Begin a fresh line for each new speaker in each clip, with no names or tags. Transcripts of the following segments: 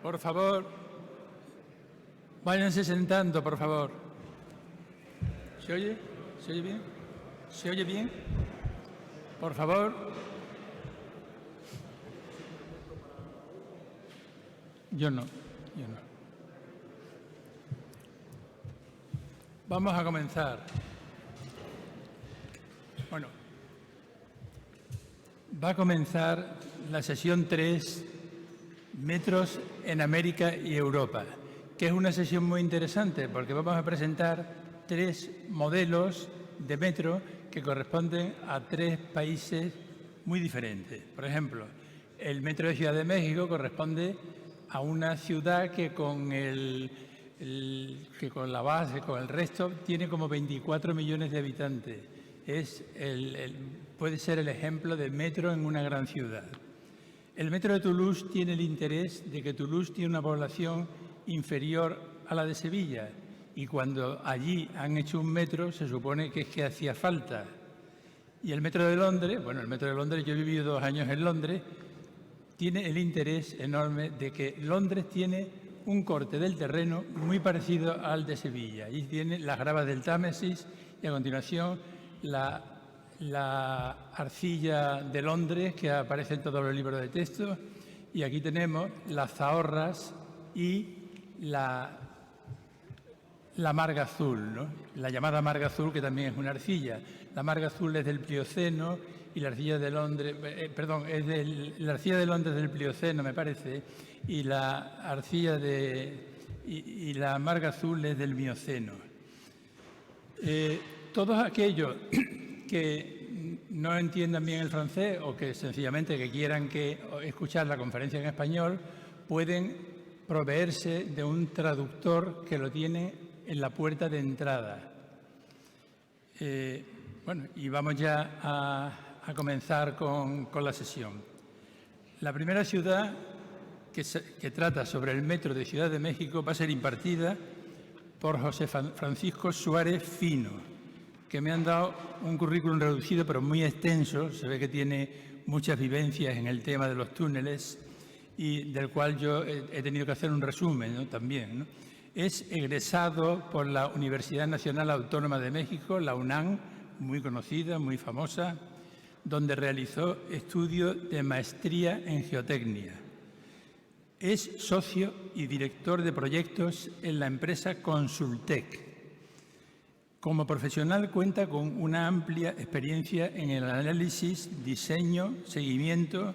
Por favor, váyanse sentando, por favor. ¿Se oye? ¿Se oye bien? ¿Se oye bien? Por favor. Yo no. Vamos a comenzar. Bueno, va a comenzar la sesión 3, Metros en América y Europa, que es una sesión muy interesante porque vamos a presentar 3 modelos de metro que corresponden a 3 países muy diferentes. Por ejemplo, el metro de Ciudad de México corresponde a una ciudad que con la base, con el resto, tiene como 24 millones de habitantes. Puede ser el ejemplo de metro en una gran ciudad. El metro de Toulouse tiene el interés de que Toulouse tiene una población inferior a la de Sevilla y cuando allí han hecho un metro se supone que es que hacía falta. Y el metro de Londres, bueno, el metro de Londres, yo he vivido 2 años en Londres, tiene el interés enorme de que Londres tiene un corte del terreno muy parecido al de Sevilla. Allí tiene las gravas del Támesis y a continuación la arcilla de Londres que aparece en todos los libros de texto y aquí tenemos las zahorras y la marga azul, ¿no? La llamada marga azul, que también es una arcilla. La marga azul es del Plioceno y la arcilla de Londres, la arcilla de Londres del Plioceno, me parece, y la arcilla y la marga azul es del Mioceno. Todos aquellos que no entiendan bien el francés o que sencillamente que quieran escuchar la conferencia en español pueden proveerse de un traductor que lo tiene en la puerta de entrada. Bueno, y vamos ya a comenzar con la sesión. La primera ciudad que trata sobre el metro de Ciudad de México va a ser impartida por José Francisco Suárez Fino, que me han dado un currículum reducido pero muy extenso. Se ve que tiene muchas vivencias en el tema de los túneles y del cual yo he tenido que hacer un resumen, ¿no? También, ¿no? Es egresado por la Universidad Nacional Autónoma de México, la UNAM, muy conocida, muy famosa, donde realizó estudios de maestría en geotecnia. Es socio y director de proyectos en la empresa Consultec. Como profesional cuenta con una amplia experiencia en el análisis, diseño, seguimiento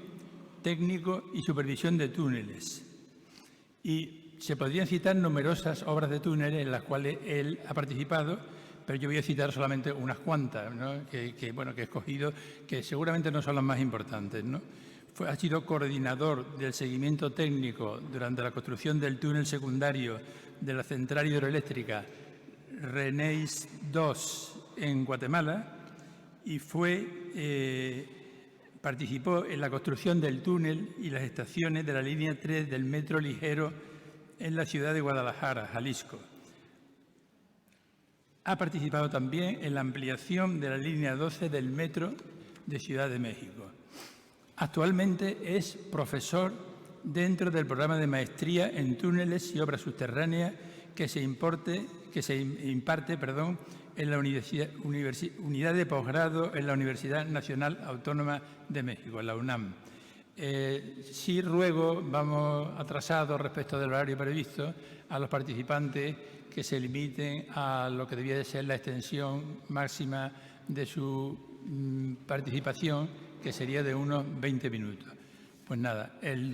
técnico y supervisión de túneles. Y se podrían citar numerosas obras de túneles en las cuales él ha participado, pero yo voy a citar solamente unas cuantas, ¿no? que he escogido, que seguramente no son las más importantes, ¿no? Ha sido coordinador del seguimiento técnico durante la construcción del túnel secundario de la central hidroeléctrica Reneis 2 en Guatemala y participó en la construcción del túnel y las estaciones de la línea 3 del metro ligero en la ciudad de Guadalajara, Jalisco. Ha participado también en la ampliación de la línea 12 del metro de Ciudad de México. Actualmente es profesor dentro del programa de maestría en túneles y obras subterráneas que se imparte en la unidad de posgrado en la Universidad Nacional Autónoma de México, la UNAM. Sí ruego, vamos atrasados respecto del horario previsto, a los participantes que se limiten a lo que debía de ser la extensión máxima de su participación, que sería de unos 20 minutos. Pues nada, el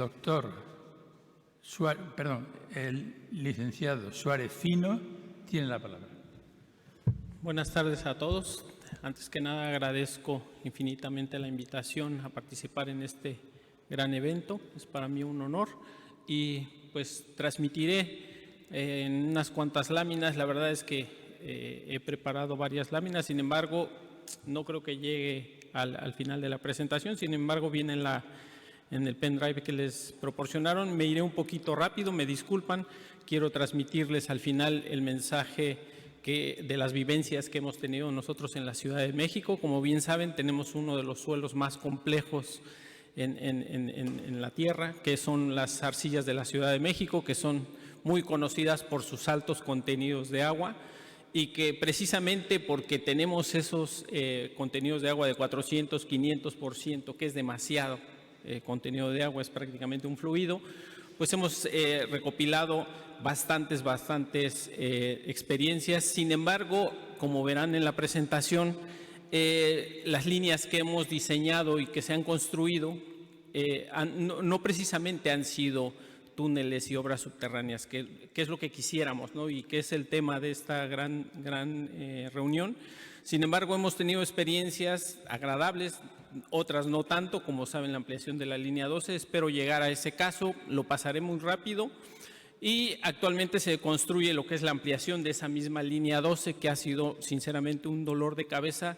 licenciado Suárez Fino tiene la palabra.
Buenas tardes a todos. Antes que nada agradezco infinitamente la invitación a participar en este gran evento. Es para mí un honor y pues transmitiré en unas cuantas láminas. La verdad es que he preparado varias láminas, sin embargo no creo que llegue al final de la presentación, sin embargo viene en el pendrive que les proporcionaron. Me iré un poquito rápido, me disculpan. Quiero transmitirles al final el mensaje de las vivencias que hemos tenido nosotros en la Ciudad de México. Como bien saben, tenemos uno de los suelos más complejos en la tierra, que son las arcillas de la Ciudad de México, que son muy conocidas por sus altos contenidos de agua y que precisamente porque tenemos esos contenidos de agua de 400, 500%, que es demasiado contenido de agua, es prácticamente un fluido, pues hemos recopilado bastantes experiencias. Sin embargo, como verán en la presentación, las líneas que hemos diseñado y que se han construido no precisamente han sido túneles y obras subterráneas, que es lo que quisiéramos, ¿no? Y que es el tema de esta gran reunión. Sin embargo, hemos tenido experiencias agradables, otras no tanto, como saben, la ampliación de la línea 12. Espero llegar a ese caso, lo pasaré muy rápido. Y actualmente se construye lo que es la ampliación de esa misma línea 12, que ha sido sinceramente un dolor de cabeza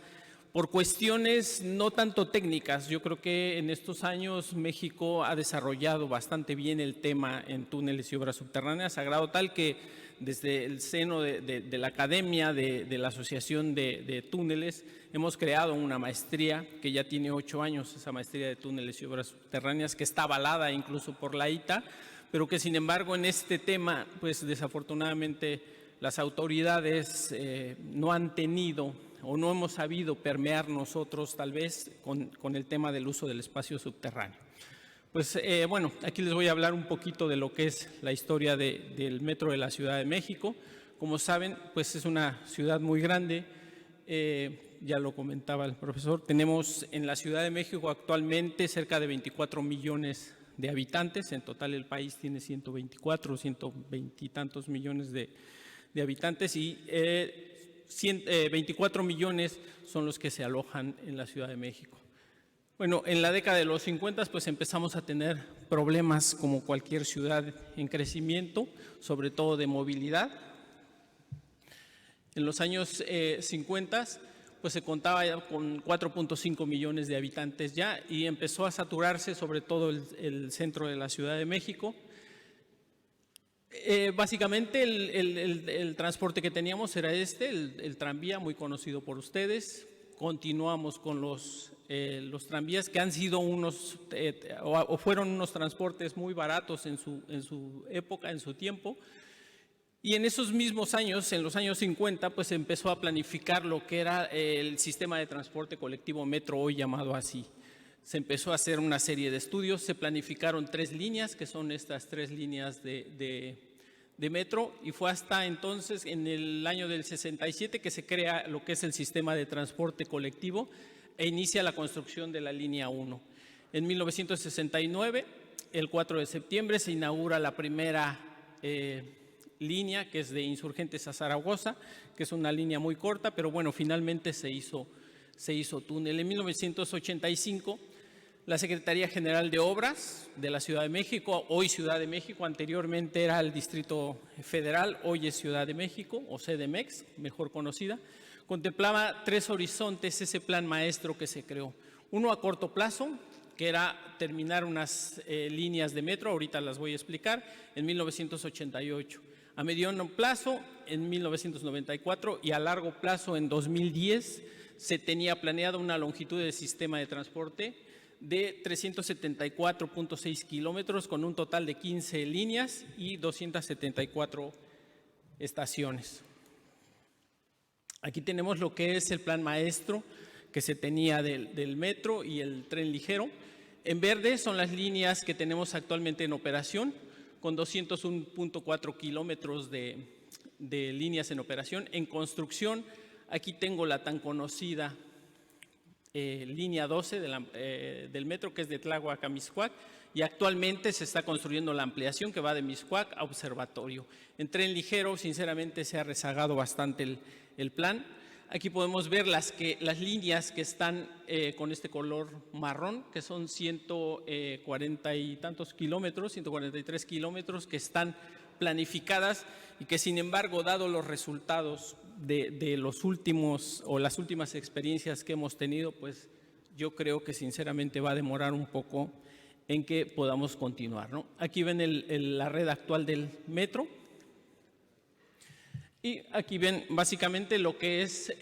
por cuestiones no tanto técnicas. Yo creo que en estos años México ha desarrollado bastante bien el tema en túneles y obras subterráneas, a grado tal que desde el seno de la academia, de la Asociación de Túneles, hemos creado una maestría que ya tiene 8 años, esa maestría de túneles y obras subterráneas, que está avalada incluso por la ITA, pero que sin embargo en este tema, pues desafortunadamente las autoridades no han tenido o no hemos sabido permear nosotros tal vez con el tema del uso del espacio subterráneo. Pues bueno, aquí les voy a hablar un poquito de lo que es la historia del metro de la Ciudad de México. Como saben, pues es una ciudad muy grande, ya lo comentaba el profesor. Tenemos en la Ciudad de México actualmente cerca de 24 millones de habitantes. En total el país tiene 124, 120 y tantos millones de habitantes y 24 millones son los que se alojan en la Ciudad de México. Bueno, en la década de los 50 pues empezamos a tener problemas como cualquier ciudad en crecimiento, sobre todo de movilidad. En los años 50 pues se contaba ya con 4.5 millones de habitantes ya y empezó a saturarse sobre todo el centro de la Ciudad de México. Básicamente el transporte que teníamos era el tranvía, muy conocido por ustedes. Continuamos con los tranvías, que han sido unos o fueron unos transportes muy baratos en su época, en su tiempo. Y en esos mismos años, en los años 50, pues se empezó a planificar lo que era el sistema de transporte colectivo metro, hoy llamado así. Se empezó a hacer una serie de estudios, se planificaron 3 líneas, que son estas 3 líneas de metro, y fue hasta entonces, en el año del 67, que se crea lo que es el sistema de transporte colectivo e inicia la construcción de la línea 1. En 1969, el 4 de septiembre, se inaugura la primera línea, que es de Insurgentes a Zaragoza, que es una línea muy corta, pero bueno, finalmente se hizo túnel. En 1985, la Secretaría General de Obras de la Ciudad de México, hoy Ciudad de México, anteriormente era el Distrito Federal, hoy es Ciudad de México, o CDMX, mejor conocida, contemplaba 3 horizontes ese plan maestro que se creó. Uno a corto plazo, que era terminar unas líneas de metro, ahorita las voy a explicar, en 1988. A mediano plazo, en 1994, y a largo plazo, en 2010, se tenía planeado una longitud de sistema de transporte de 374.6 kilómetros con un total de 15 líneas y 274 estaciones. Aquí tenemos lo que es el plan maestro que se tenía del metro y el tren ligero. En verde son las líneas que tenemos actualmente en operación, con 201.4 kilómetros de líneas en operación. En construcción, aquí tengo la tan conocida línea 12 del metro, que es de Tláhuac a Mixcoac, y actualmente se está construyendo la ampliación que va de Mixcoac a Observatorio. En tren ligero, sinceramente, se ha rezagado bastante el plan. Aquí podemos ver las líneas que están con este color marrón, que son 140 y tantos kilómetros, 143 kilómetros, que están planificadas y que, sin embargo, dado los resultados de los últimos o las últimas experiencias que hemos tenido, pues yo creo que sinceramente va a demorar un poco en que podamos continuar, ¿no? Aquí ven la red actual del metro y aquí ven básicamente lo que es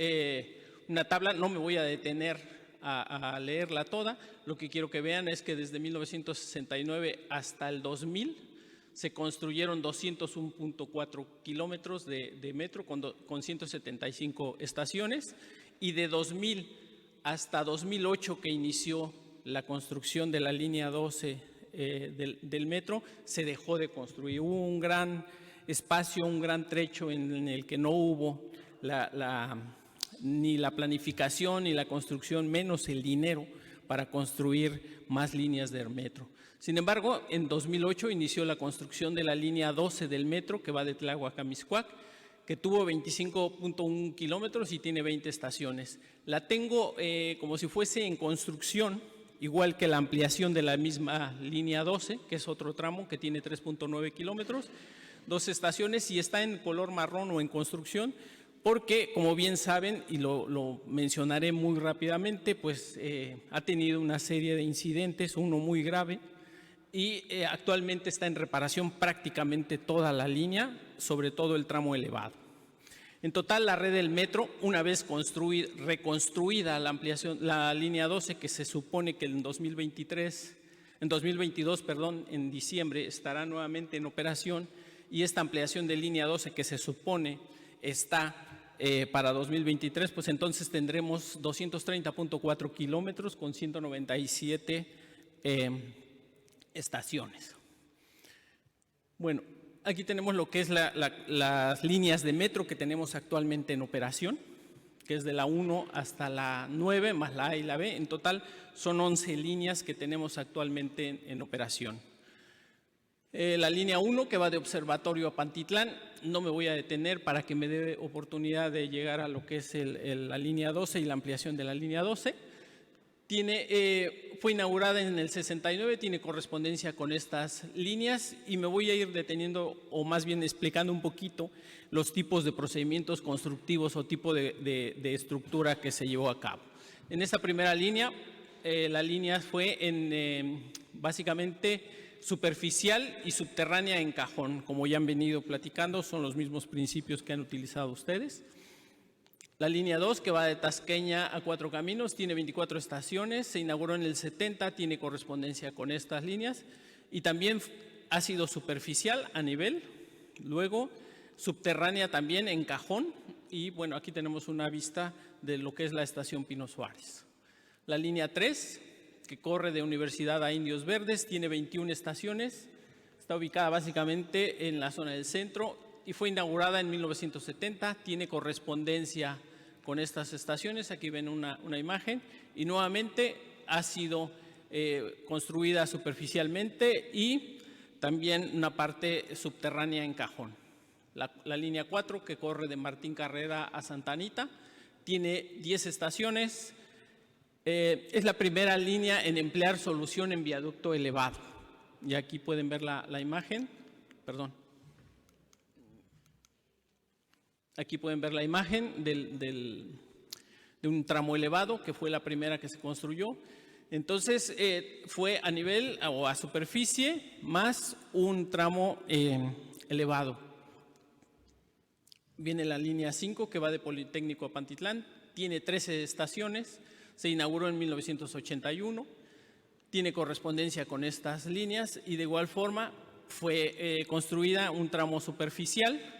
una tabla. No me voy a detener a leerla toda. Lo que quiero que vean es que desde 1969 hasta el 2000 se construyeron 201.4 kilómetros de metro con 175 estaciones, y de 2000 hasta 2008, que inició la construcción de la línea 12 del metro, se dejó de construir. Hubo un gran espacio, un gran trecho en el que no hubo ni la planificación ni la construcción, menos el dinero para construir más líneas del metro. Sin embargo, en 2008 inició la construcción de la línea 12 del metro, que va de Tláhuac a Mixcoac, que tuvo 25.1 kilómetros y tiene 20 estaciones. La tengo como si fuese en construcción, igual que la ampliación de la misma línea 12, que es otro tramo que tiene 3.9 kilómetros, 2 estaciones, y está en color marrón o en construcción, porque, como bien saben, y lo mencionaré muy rápidamente, pues ha tenido una serie de incidentes, uno muy grave, y actualmente está en reparación prácticamente toda la línea, sobre todo el tramo elevado. En total, la red del metro, una vez reconstruida la ampliación, la línea 12, que se supone que en 2022, en diciembre, estará nuevamente en operación, y esta ampliación de línea 12, que se supone está para 2023, pues entonces tendremos 230.4 kilómetros con 197 estaciones. Bueno, aquí tenemos lo que es las líneas de metro que tenemos actualmente en operación, que es de la 1 hasta la 9, más la A y la B. En total son 11 líneas que tenemos actualmente en operación. La línea 1, que va de Observatorio a Pantitlán, no me voy a detener para que me dé oportunidad de llegar a lo que es la línea 12 y la ampliación de la línea 12. Fue inaugurada en el 69, tiene correspondencia con estas líneas, y me voy a ir deteniendo, o más bien explicando un poquito los tipos de procedimientos constructivos o tipo de estructura que se llevó a cabo. En esta primera línea, la línea fue básicamente superficial y subterránea en cajón. Como ya han venido platicando, son los mismos principios que han utilizado ustedes. La línea 2, que va de Tasqueña a Cuatro Caminos, tiene 24 estaciones, se inauguró en el 70, tiene correspondencia con estas líneas, y también ha sido superficial a nivel, luego subterránea también en cajón, y bueno, aquí tenemos una vista de lo que es la estación Pino Suárez. La línea 3, que corre de Universidad a Indios Verdes, tiene 21 estaciones, está ubicada básicamente en la zona del centro y fue inaugurada en 1970, tiene correspondencia con estas estaciones. Aquí ven una imagen, y nuevamente ha sido construida superficialmente y también una parte subterránea en cajón. La línea 4, que corre de Martín Carrera a Santa Anita, tiene 10 estaciones. Es la primera línea en emplear solución en viaducto elevado. Y aquí pueden ver la imagen. Perdón. Aquí pueden ver la imagen de un tramo elevado, que fue la primera que se construyó. Entonces, fue a nivel o a superficie más un tramo elevado. Viene la línea 5, que va de Politécnico a Pantitlán, tiene 13 estaciones, se inauguró en 1981, tiene correspondencia con estas líneas, y de igual forma fue construida un tramo superficial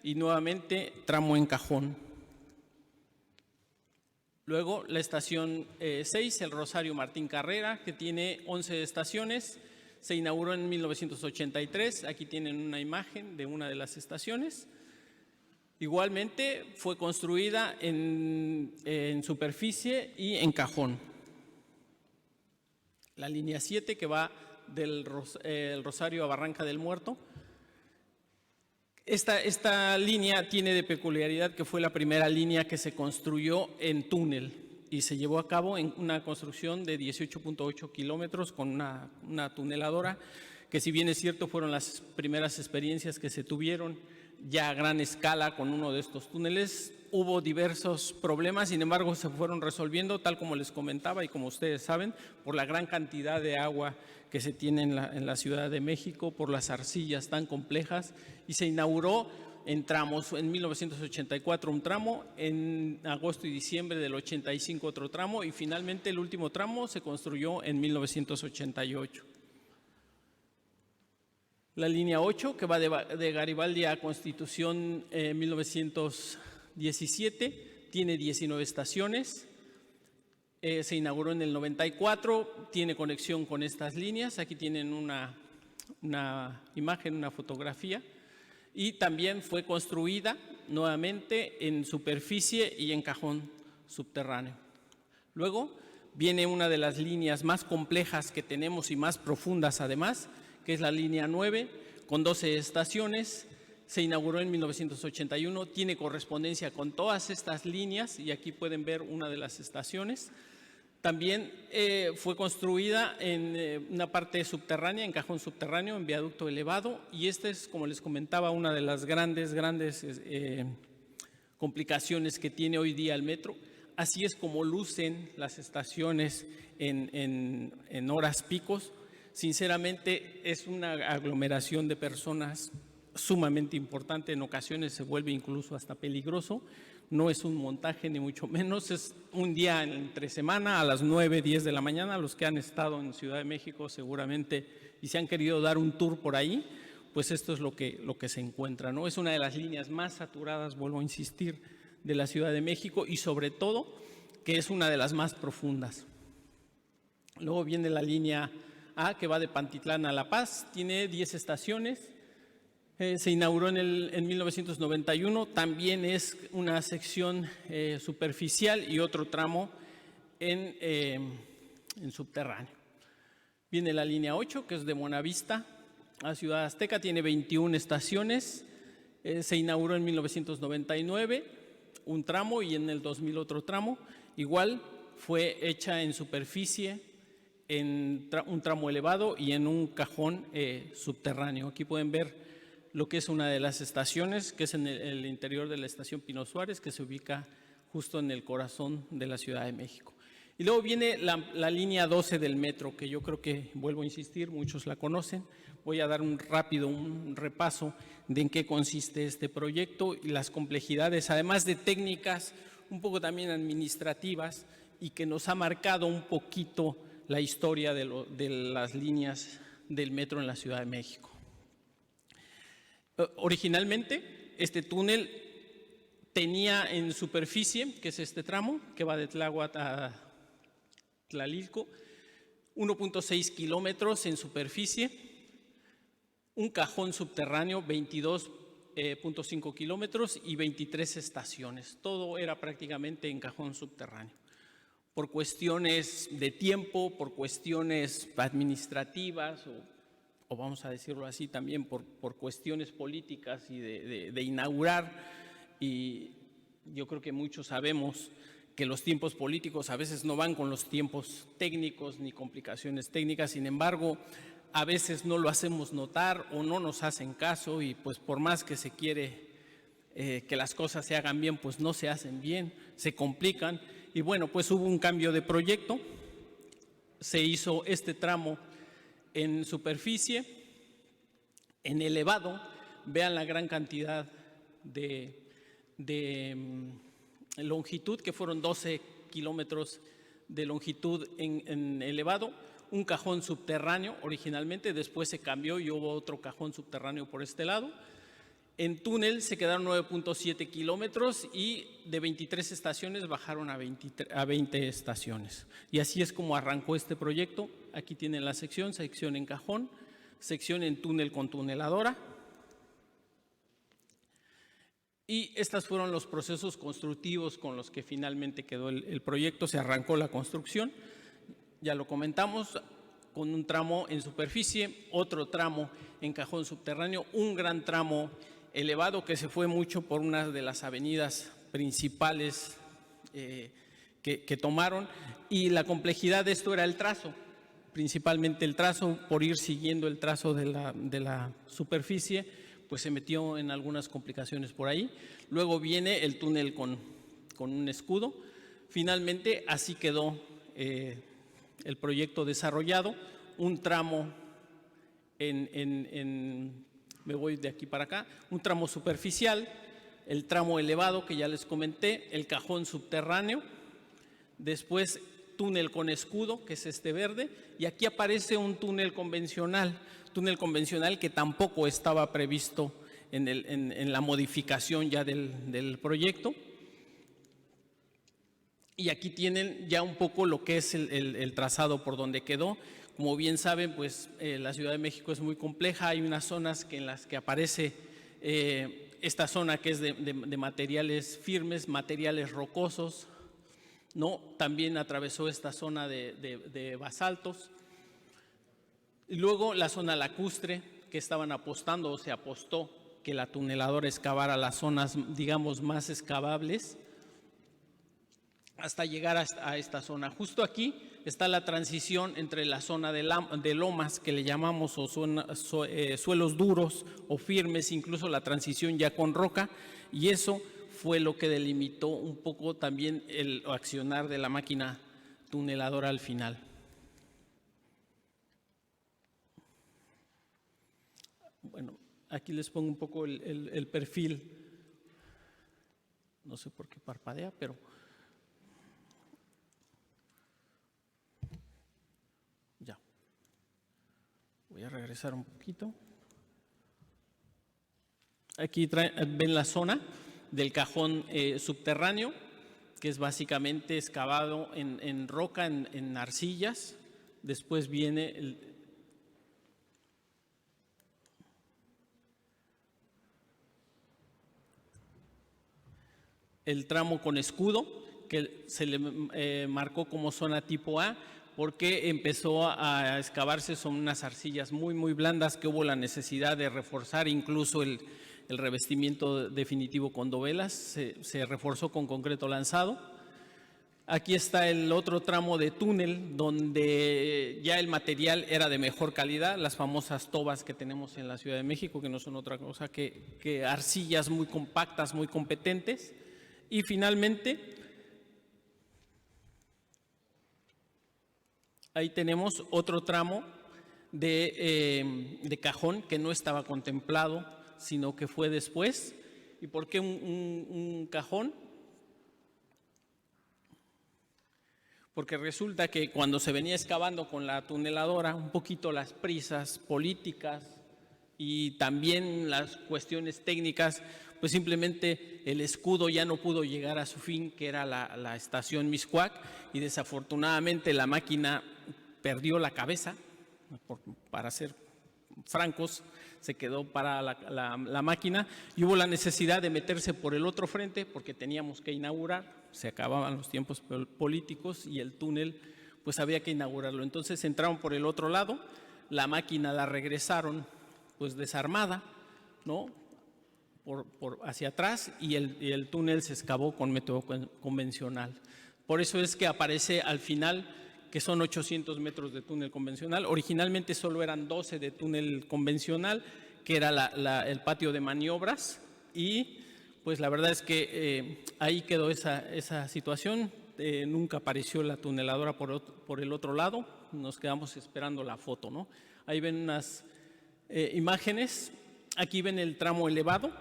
y nuevamente tramo en cajón. Luego la estación 6, el Rosario Martín Carrera, que tiene 11 estaciones, se inauguró en 1983. Aquí tienen una imagen de una de las estaciones. Igualmente fue construida en superficie y en cajón. La línea 7, que va del Rosario a Barranca del Muerto. Esta línea tiene de peculiaridad que fue la primera línea que se construyó en túnel y se llevó a cabo en una construcción de 18.8 kilómetros con una tuneladora, que, si bien es cierto, fueron las primeras experiencias que se tuvieron ya a gran escala con uno de estos túneles. Hubo diversos problemas, sin embargo se fueron resolviendo, tal como les comentaba y como ustedes saben, por la gran cantidad de agua que se tiene en la Ciudad de México, por las arcillas tan complejas, y se inauguró en tramos. En 1984 un tramo, en agosto y diciembre del 85 otro tramo y finalmente el último tramo se construyó en 1988. La línea 8, que va de Garibaldi a Constitución en 1917, tiene 19 estaciones. Se inauguró en el 94, tiene conexión con estas líneas. Aquí tienen una imagen, una fotografía. Y también fue construida nuevamente en superficie y en cajón subterráneo. Luego viene una de las líneas más complejas que tenemos y más profundas además, que es la línea 9, con 12 estaciones. Se inauguró en 1981, tiene correspondencia con todas estas líneas y aquí pueden ver una de las estaciones. También fue construida en una parte subterránea, en cajón subterráneo, en viaducto elevado, y esta es, como les comentaba, una de las grandes complicaciones que tiene hoy día el metro. Así es como lucen las estaciones en horas picos. Sinceramente, es una aglomeración de personas sumamente importante, en ocasiones se vuelve incluso hasta peligroso. No es un montaje ni mucho menos, es un día entre semana a las 9, 10 de la mañana. Los que han estado en Ciudad de México seguramente y se han querido dar un tour por ahí, pues esto es lo que se encuentra, ¿no? Es una de las líneas más saturadas, vuelvo a insistir, de la Ciudad de México y sobre todo que es una de las más profundas. Luego viene la línea A, que va de Pantitlán a La Paz, tiene 10 estaciones. Se inauguró en 1991, también es una sección superficial y otro tramo en subterráneo. Viene la línea 8, que es de Buenavista a Ciudad Azteca, tiene 21 estaciones. Se inauguró en 1999 un tramo y en el 2000 otro tramo. Igual fue hecha en superficie, en un tramo elevado y en un cajón subterráneo. Aquí pueden ver lo que es una de las estaciones, que es en el interior de la estación Pino Suárez, que se ubica justo en el corazón de la Ciudad de México. Y luego viene la línea 12 del metro, que yo creo que, vuelvo a insistir, muchos la conocen. Voy a dar un repaso de en qué consiste este proyecto y las complejidades, además de técnicas, un poco también administrativas, y que nos ha marcado un poquito la historia de las líneas del metro en la Ciudad de México. Originalmente, este túnel tenía en superficie, que es este tramo, que va de Tláhuac a Tlalilco, 1.6 kilómetros en superficie, un cajón subterráneo, 22.5 kilómetros y 23 estaciones. Todo era prácticamente en cajón subterráneo. Por cuestiones de tiempo, por cuestiones administrativas o vamos a decirlo así también por cuestiones políticas y de inaugurar, y yo creo que muchos sabemos que los tiempos políticos a veces no van con los tiempos técnicos ni complicaciones técnicas. Sin embargo, a veces no lo hacemos notar o no nos hacen caso y pues por más que se quiere que las cosas se hagan bien, pues no se hacen bien, se complican. Y bueno, pues hubo un cambio de proyecto, se hizo este tramo en superficie, en elevado. Vean la gran cantidad de longitud, que fueron 12 kilómetros de longitud en elevado, un cajón subterráneo originalmente, después se cambió y hubo otro cajón subterráneo por este lado. En túnel se quedaron 9.7 kilómetros y de 23 estaciones bajaron a 20 estaciones. Y así es como arrancó este proyecto. Aquí tienen la sección en cajón, sección en túnel con tuneladora. Y estos fueron los procesos constructivos con los que finalmente quedó el proyecto. Se arrancó la construcción, ya lo comentamos, con un tramo en superficie, otro tramo en cajón subterráneo, un gran tramo elevado que se fue mucho por una de las avenidas principales que tomaron, y la complejidad de esto era el trazo, principalmente el trazo, por ir siguiendo el trazo de la superficie, pues se metió en algunas complicaciones por ahí. Luego viene el túnel con un escudo. Finalmente así quedó el proyecto desarrollado, un tramo en me voy de aquí para acá, un tramo superficial, el tramo elevado que ya les comenté, el cajón subterráneo, después túnel con escudo, que es este verde, y aquí aparece un túnel convencional que tampoco estaba previsto en la modificación ya del proyecto. Y aquí tienen ya un poco lo que es el trazado por donde quedó. Como bien saben, pues la Ciudad de México es muy compleja, hay unas zonas en las que aparece esta zona que es de materiales firmes, materiales rocosos, ¿no? También atravesó esta zona de basaltos. Y luego la zona lacustre, que estaban apostando o se apostó que la tuneladora excavara las zonas, digamos, más excavables, hasta llegar a esta zona. Justo aquí está la transición entre la zona de lomas, que le llamamos, o suelos duros o firmes, incluso la transición ya con roca, y eso fue lo que delimitó un poco también el accionar de la máquina tuneladora al final. Bueno, aquí les pongo un poco el perfil. No sé por qué parpadea, pero ya. Voy a regresar un poquito. Aquí ven la zona del cajón subterráneo, que es básicamente excavado en roca, en arcillas. Después viene el tramo con escudo, que se le marcó como zona tipo A, porque empezó a excavarse, son unas arcillas muy, muy blandas que hubo la necesidad de reforzar, incluso el revestimiento definitivo con dovelas, se reforzó con concreto lanzado. Aquí está el otro tramo de túnel donde ya el material era de mejor calidad, las famosas tobas que tenemos en la Ciudad de México, que no son otra cosa que arcillas muy compactas, muy competentes. Y finalmente, ahí tenemos otro tramo de cajón que no estaba contemplado, sino que fue después. ¿Y por qué un cajón? Porque resulta que cuando se venía excavando con la tuneladora, un poquito las prisas políticas y también las cuestiones técnicas, pues simplemente el escudo ya no pudo llegar a su fin, que era la estación Mixcoac, y desafortunadamente la máquina perdió la cabeza, para ser francos, se quedó para la máquina y hubo la necesidad de meterse por el otro frente porque teníamos que inaugurar, se acababan los tiempos políticos y el túnel pues había que inaugurarlo. Entonces entraron por el otro lado, la máquina la regresaron pues desarmada, ¿no? Hacia atrás y el túnel se excavó con método convencional. Por eso es que aparece al final que son 800 metros de túnel convencional. Originalmente solo eran 12 de túnel convencional, que era el patio de maniobras, y pues la verdad es que ahí quedó esa situación. Nunca apareció la tuneladora por el otro lado, nos quedamos esperando la foto, ¿no? Ahí ven unas imágenes, aquí ven el tramo elevado,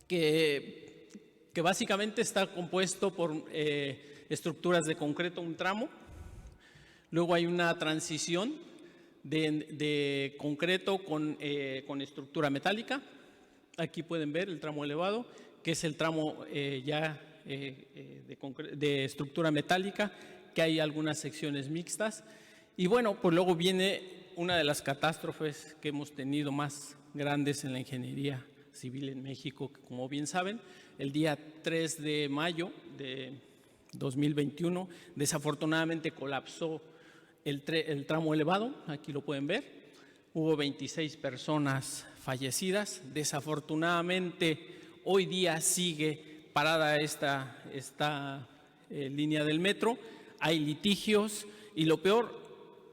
que básicamente está compuesto por estructuras de concreto, un tramo. Luego hay una transición de concreto con estructura metálica. Aquí pueden ver el tramo elevado, que es el tramo de estructura metálica, que hay algunas secciones mixtas. Y bueno, pues luego viene una de las catástrofes que hemos tenido más grandes en la ingeniería civil en México, que como bien saben, el día 3 de mayo de 2021, desafortunadamente colapsó el tramo elevado, aquí lo pueden ver, hubo 26 personas fallecidas. Desafortunadamente, hoy día sigue parada esta línea del metro, hay litigios y lo peor,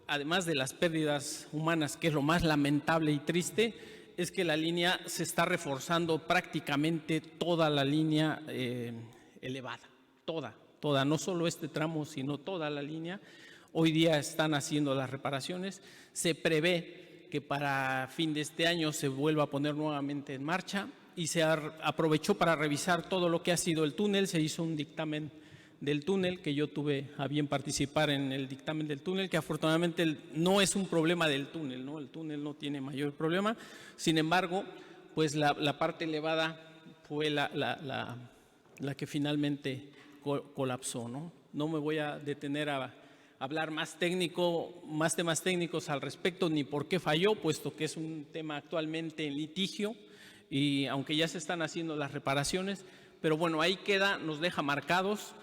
además de las pérdidas humanas, que es lo más lamentable y triste, es que la línea se está reforzando prácticamente toda la línea elevada, toda, no solo este tramo, sino toda la línea. Hoy día están haciendo las reparaciones. Se prevé que para fin de este año se vuelva a poner nuevamente en marcha, y se aprovechó para revisar todo lo que ha sido el túnel. Se hizo un dictamen del túnel, que yo tuve a bien participar en el dictamen del túnel, que afortunadamente no es un problema del túnel, ¿no? El túnel no tiene mayor problema. Sin embargo, pues la parte elevada fue la que finalmente colapsó, ¿no? No me voy a detener a hablar más temas técnicos al respecto, ni por qué falló, puesto que es un tema actualmente en litigio, y aunque ya se están haciendo las reparaciones, pero bueno, ahí queda, nos deja marcados.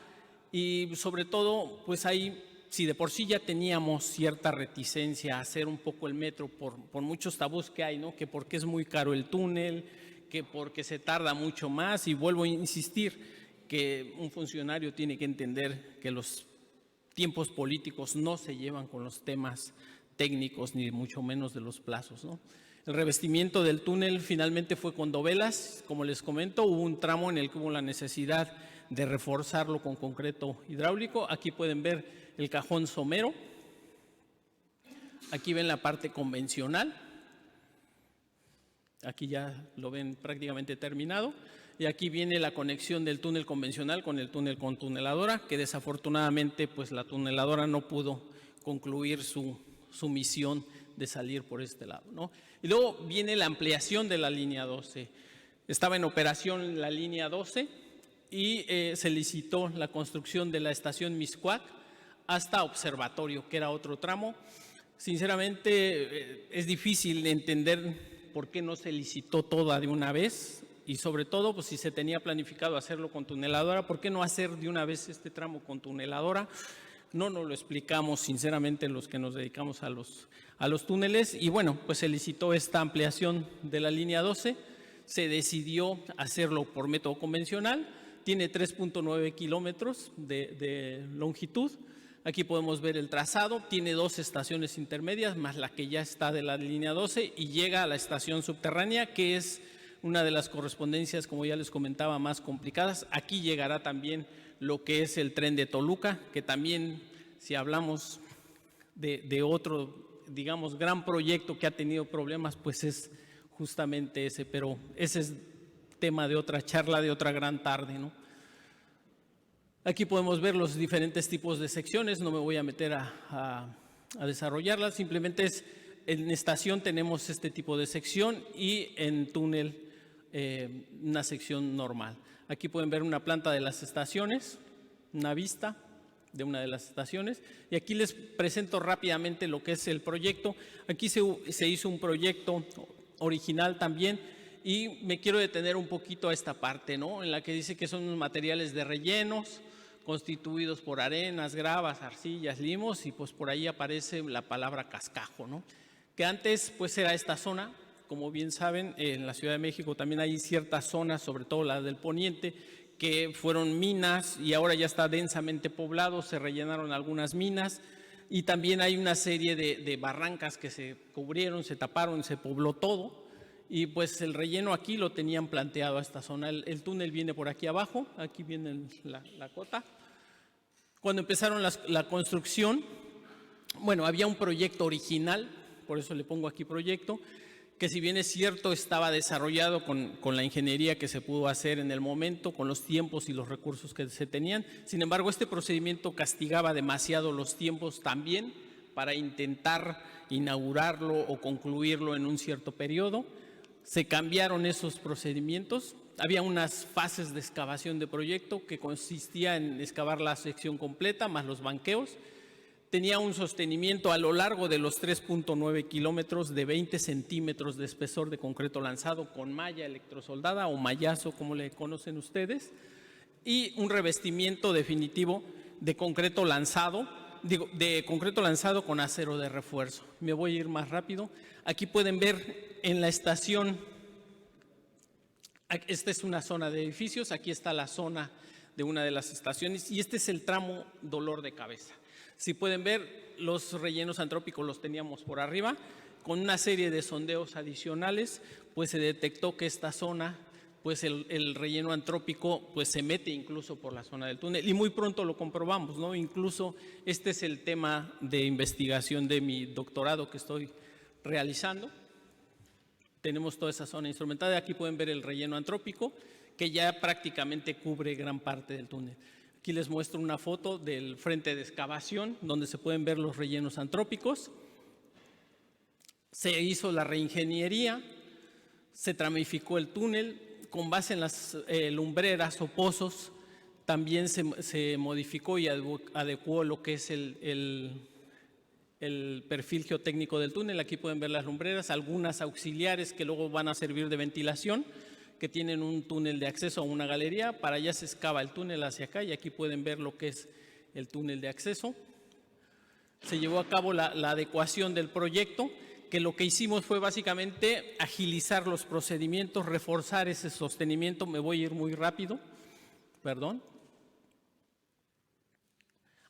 Y sobre todo, pues ahí, si de por sí ya teníamos cierta reticencia a hacer un poco el metro por muchos tabús que hay, ¿no? Que porque es muy caro el túnel, que porque se tarda mucho más, y vuelvo a insistir que un funcionario tiene que entender que los tiempos políticos no se llevan con los temas técnicos, ni mucho menos de los plazos, ¿no? El revestimiento del túnel finalmente fue con dovelas. Como les comento, hubo un tramo en el que hubo la necesidad de reforzarlo con concreto hidráulico. Aquí pueden ver el cajón somero. Aquí ven la parte convencional. Aquí ya lo ven prácticamente terminado. Y aquí viene la conexión del túnel convencional con el túnel con tuneladora, que desafortunadamente pues la tuneladora no pudo concluir su misión de salir por este lado, ¿no? Y luego viene la ampliación de la línea 12. Estaba en operación la línea 12 y se licitó la construcción de la estación Mixcoac hasta Observatorio, que era otro tramo. Sinceramente es difícil entender por qué no se licitó toda de una vez, y sobre todo, pues si se tenía planificado hacerlo con tuneladora, ¿por qué no hacer de una vez este tramo con tuneladora? No nos lo explicamos sinceramente los que nos dedicamos a los túneles. Y bueno, pues se licitó esta ampliación de la línea 12, se decidió hacerlo por método convencional, tiene 3.9 kilómetros de longitud. Aquí podemos ver el trazado, tiene 2 estaciones intermedias más la que ya está de la línea 12, y llega a la estación subterránea, que es una de las correspondencias, como ya les comentaba, más complicadas. Aquí llegará también lo que es el tren de Toluca, que también, si hablamos de otro, digamos, gran proyecto que ha tenido problemas, pues es justamente ese, pero ese es tema de otra charla, de otra gran tarde, ¿no? Aquí podemos ver los diferentes tipos de secciones, no me voy a meter a desarrollarlas, simplemente en estación tenemos este tipo de sección, y en túnel una sección normal. Aquí pueden ver una planta de las estaciones, una vista de una de las estaciones, y aquí les presento rápidamente lo que es el proyecto. Aquí se hizo un proyecto original también, y me quiero detener un poquito a esta parte, ¿no? En la que dice que son unos materiales de rellenos constituidos por arenas, gravas, arcillas, limos, y pues por ahí aparece la palabra cascajo, ¿no? Que antes pues era esta zona. Como bien saben, en la Ciudad de México también hay ciertas zonas, sobre todo la del poniente, que fueron minas y ahora ya está densamente poblado, se rellenaron algunas minas, y también hay una serie de barrancas que se cubrieron, se taparon, se pobló todo, y pues el relleno aquí lo tenían planteado a esta zona. El túnel viene por aquí abajo, aquí viene la cota. Cuando empezaron la construcción, bueno, había un proyecto original, por eso le pongo aquí proyecto, que si bien es cierto estaba desarrollado con la ingeniería que se pudo hacer en el momento, con los tiempos y los recursos que se tenían. Sin embargo, este procedimiento castigaba demasiado los tiempos también para intentar inaugurarlo o concluirlo en un cierto periodo. Se cambiaron esos procedimientos. Había unas fases de excavación de proyecto que consistía en excavar la sección completa más los banqueos. Tenía un sostenimiento a lo largo de los 3.9 kilómetros de 20 centímetros de espesor de concreto lanzado con malla electrosoldada o mallazo, como le conocen ustedes, y un revestimiento definitivo de concreto lanzado, con acero de refuerzo. Me voy a ir más rápido. Aquí pueden ver en la estación, esta es una zona de edificios, aquí está la zona de una de las estaciones, y este es el tramo dolor de cabeza. Si pueden ver, los rellenos antrópicos los teníamos por arriba. Con una serie de sondeos adicionales, pues se detectó que esta zona, pues el relleno antrópico, pues se mete incluso por la zona del túnel. Y muy pronto lo comprobamos, ¿no? Incluso este es el tema de investigación de mi doctorado que estoy realizando. Tenemos toda esa zona instrumentada. Aquí pueden ver el relleno antrópico, que ya prácticamente cubre gran parte del túnel. Aquí les muestro una foto del frente de excavación, donde se pueden ver los rellenos antrópicos. Se hizo la reingeniería, se tramificó el túnel, con base en las lumbreras o pozos, también se modificó y adecuó lo que es el perfil geotécnico del túnel. Aquí pueden ver las lumbreras, algunas auxiliares que luego van a servir de ventilación, que tienen un túnel de acceso a una galería. Para allá se excava el túnel hacia acá y aquí pueden ver lo que es el túnel de acceso. Se llevó a cabo la adecuación del proyecto, que lo que hicimos fue básicamente agilizar los procedimientos, reforzar ese sostenimiento. Me voy a ir muy rápido, perdón.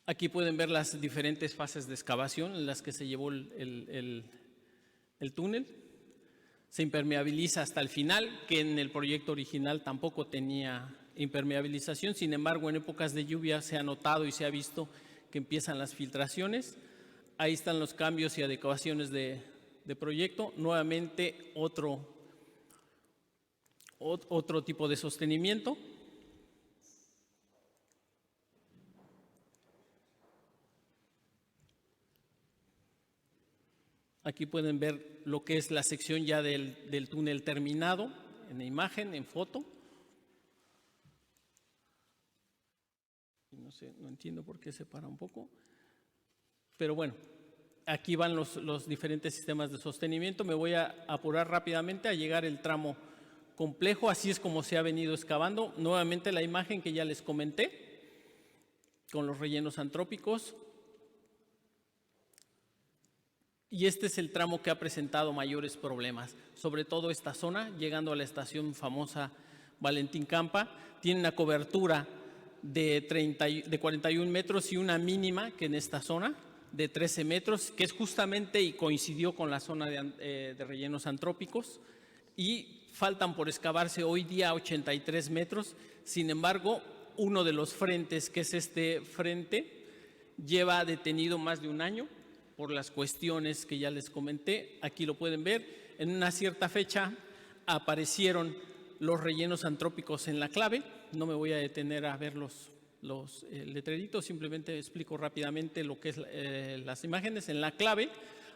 Aquí pueden ver las diferentes fases de excavación en las que se llevó el túnel. Se impermeabiliza hasta el final, que en el proyecto original tampoco tenía impermeabilización. Sin embargo, en épocas de lluvia se ha notado y se ha visto que empiezan las filtraciones. Ahí están los cambios y adecuaciones de proyecto. Nuevamente otro tipo de sostenimiento. Aquí pueden ver lo que es la sección ya del túnel terminado, en la imagen, en foto. No sé, no entiendo por qué se para un poco. Pero bueno, aquí van los diferentes sistemas de sostenimiento. Me voy a apurar rápidamente a llegar al tramo complejo. Así es como se ha venido excavando. Nuevamente la imagen que ya les comenté, con los rellenos antrópicos. Y este es el tramo que ha presentado mayores problemas, sobre todo esta zona, llegando a la estación famosa Valentín Campa. Tiene una cobertura de 41 metros y una mínima, que en esta zona, de 13 metros, que es justamente y coincidió con la zona de rellenos antrópicos. Y faltan por excavarse hoy día 83 metros. Sin embargo, uno de los frentes, que es este frente, lleva detenido más de un año, por las cuestiones que ya les comenté. Aquí lo pueden ver. En una cierta fecha aparecieron los rellenos antrópicos en la clave. No me voy a detener a ver los letreritos, simplemente explico rápidamente lo que es las imágenes. En la clave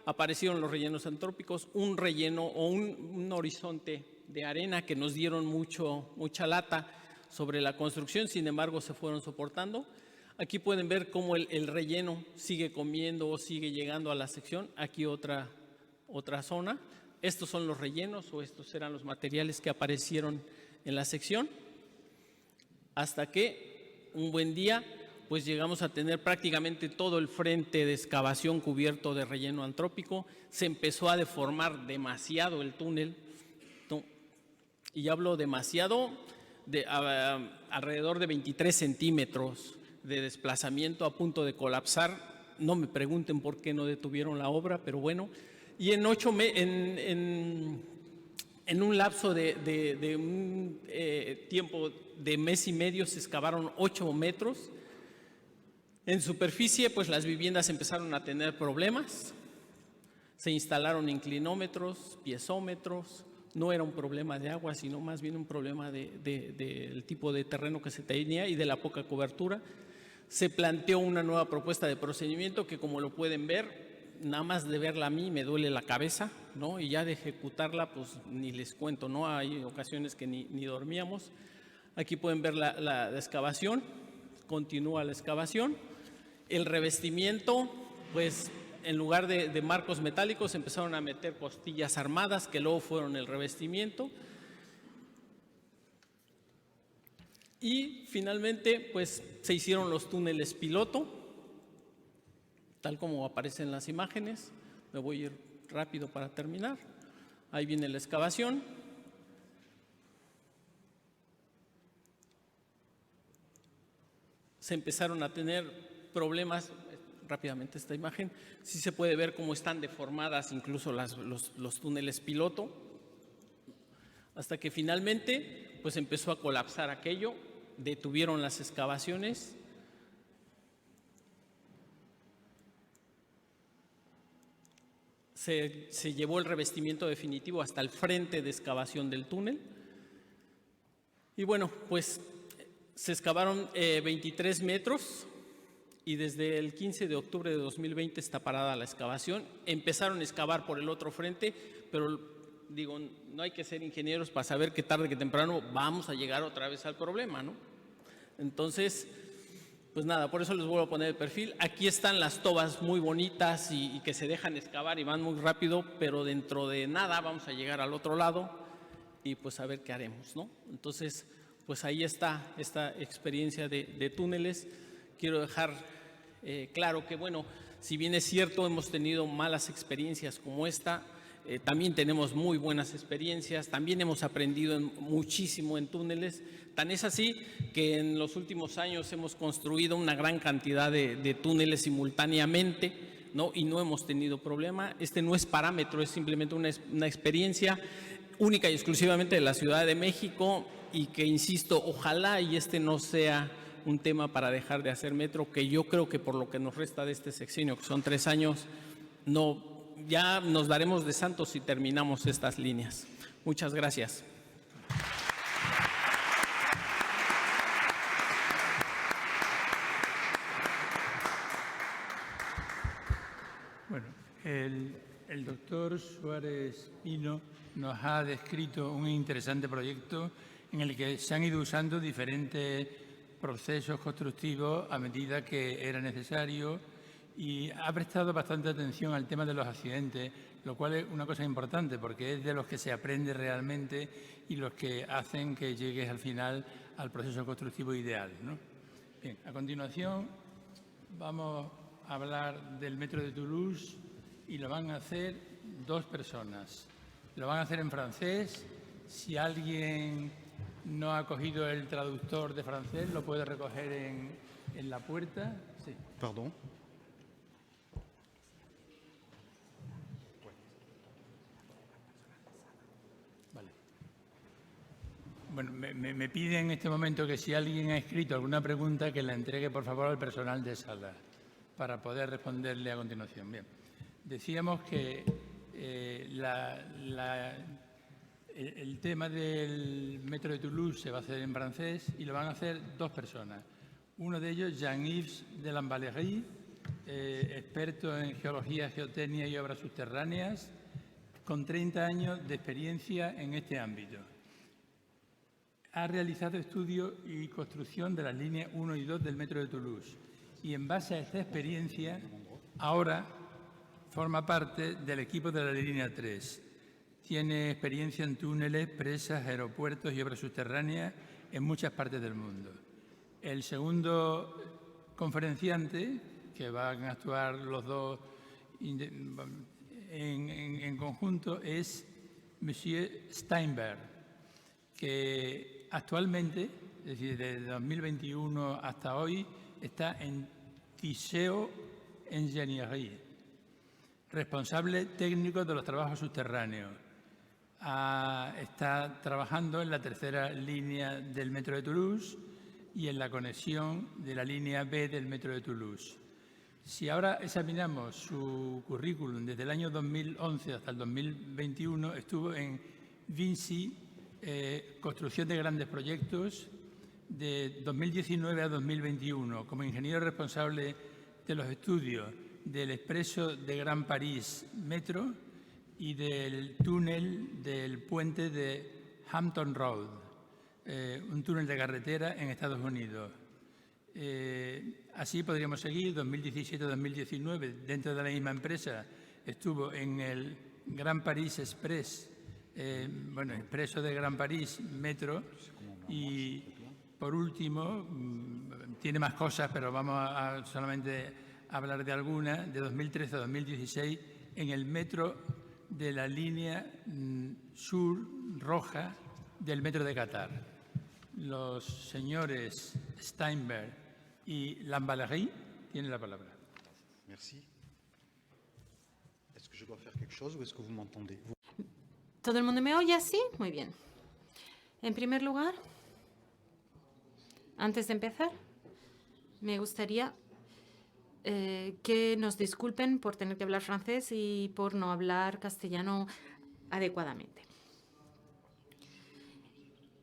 aparecieron los rellenos antrópicos, un relleno o un horizonte de arena que nos dieron mucha lata sobre la construcción. Sin embargo, se fueron soportando. Aquí pueden ver cómo el relleno sigue comiendo o sigue llegando a la sección. Aquí otra zona. Estos son los rellenos, o estos eran los materiales que aparecieron en la sección. Hasta que un buen día, pues llegamos a tener prácticamente todo el frente de excavación cubierto de relleno antrópico. Se empezó a deformar demasiado el túnel. Y hablo demasiado, alrededor de 23 centímetros de desplazamiento, a punto de colapsar. No me pregunten por qué no detuvieron la obra, pero bueno. Y en un lapso de un tiempo de mes y medio se excavaron 8 metros. En superficie, pues las viviendas empezaron a tener problemas. Se instalaron inclinómetros, piezómetros. No era un problema de agua, sino más bien un problema del tipo de terreno que se tenía y de la poca cobertura. Se planteó una nueva propuesta de procedimiento que, como lo pueden ver, nada más de verla a mí me duele la cabeza, ¿no? Y ya de ejecutarla, pues ni les cuento, ¿no? Hay ocasiones que ni dormíamos. Aquí pueden ver la excavación, continúa la excavación. El revestimiento, pues en lugar de marcos metálicos empezaron a meter costillas armadas, que luego fueron el revestimiento. Y finalmente, pues se hicieron los túneles piloto, tal como aparecen en las imágenes. Me voy a ir rápido para terminar. Ahí viene la excavación. Se empezaron a tener problemas. Rápidamente esta imagen. Sí se puede ver cómo están deformadas incluso los túneles piloto. Hasta que finalmente, pues empezó a colapsar aquello. Detuvieron las excavaciones. se llevó el revestimiento definitivo hasta el frente de excavación del túnel. Y bueno, pues se excavaron 23 metros y desde el 15 de octubre de 2020 está parada la excavación. Empezaron a excavar por el otro frente, pero digo, no hay que ser ingenieros para saber que tarde que temprano vamos a llegar otra vez al problema, ¿no? Entonces, pues nada, por eso les vuelvo a poner el perfil. Aquí están las tobas muy bonitas y que se dejan excavar y van muy rápido, pero dentro de nada vamos a llegar al otro lado y pues a ver qué haremos, ¿no? Entonces, pues ahí está esta experiencia de túneles. Quiero dejar claro que, bueno, si bien es cierto, hemos tenido malas experiencias como esta, también tenemos muy buenas experiencias, también hemos aprendido muchísimo en túneles. Tan es así que en los últimos años hemos construido una gran cantidad de túneles simultáneamente, ¿no? Y no hemos tenido problema. Este no es parámetro, es simplemente una experiencia única y exclusivamente de la Ciudad de México y que, insisto, ojalá y este no sea un tema para dejar de hacer metro, que yo creo que por lo que nos resta de este sexenio, que son 3 años, no, ya nos daremos de santos si terminamos estas líneas. Muchas gracias.
Bueno, el doctor Suárez Pino nos ha descrito un interesante proyecto en el que se han ido usando diferentes procesos constructivos a medida que era necesario y ha prestado bastante atención al tema de los accidentes, lo cual es una cosa importante porque es de los que se aprende realmente y los que hacen que llegues al final al proceso constructivo ideal, ¿no? Bien, a continuación vamos a hablar del metro de Toulouse y lo van a hacer 2 personas. Lo van a hacer en francés. Si alguien no ha cogido el traductor de francés, lo puede recoger en la puerta. Sí.
Pardon.
Vale. Bueno, me piden en este momento que si alguien ha escrito alguna pregunta, que la entregue por favor al personal de sala para poder responderle a continuación. Bien. Decíamos que el tema del metro de Toulouse se va a hacer en francés y lo van a hacer 2 personas. Uno de ellos, Jean-Yves de Lamballerie, experto en geología, geotecnia y obras subterráneas, con 30 años de experiencia en este ámbito. Ha realizado estudios y construcción de las líneas 1 y 2 del metro de Toulouse y en base a esta experiencia ahora forma parte del equipo de la línea 3. Tiene experiencia en túneles, presas, aeropuertos y obras subterráneas en muchas partes del mundo. El segundo conferenciante, que van a actuar los dos en conjunto, es Monsieur Steinberg, que actualmente, es decir, desde 2021 hasta hoy, está en Tissot Ingénierie, responsable técnico de los trabajos subterráneos. Está trabajando en la 3ª línea del metro de Toulouse y en la conexión de la línea B del metro de Toulouse. Si ahora examinamos su currículum desde el año 2011 hasta el 2021, estuvo en Vinci, construcción de grandes proyectos, de 2019 a 2021, como ingeniero responsable de los estudios del Expreso de Gran París Metro y del túnel del puente de Hampton Road, un túnel de carretera en Estados Unidos. Así podríamos seguir, 2017-2019, dentro de la misma empresa, estuvo en el Gran París Express, Expreso de Gran París Metro, y por último, tiene más cosas, pero vamos a solamente hablar de algunas, de 2013 a 2016, en el metro de la línea sur roja del metro de Qatar. Los señores Steinberg y Lamballerie tienen la palabra.
Merci. Est-ce que je dois faire quelque chose ou est-ce que vous m'entendez?
¿Todo el mundo me oye? Sí, muy bien. En primer lugar, antes de empezar, me gustaría que nos disculpen por tener que hablar francés y por no hablar castellano adecuadamente.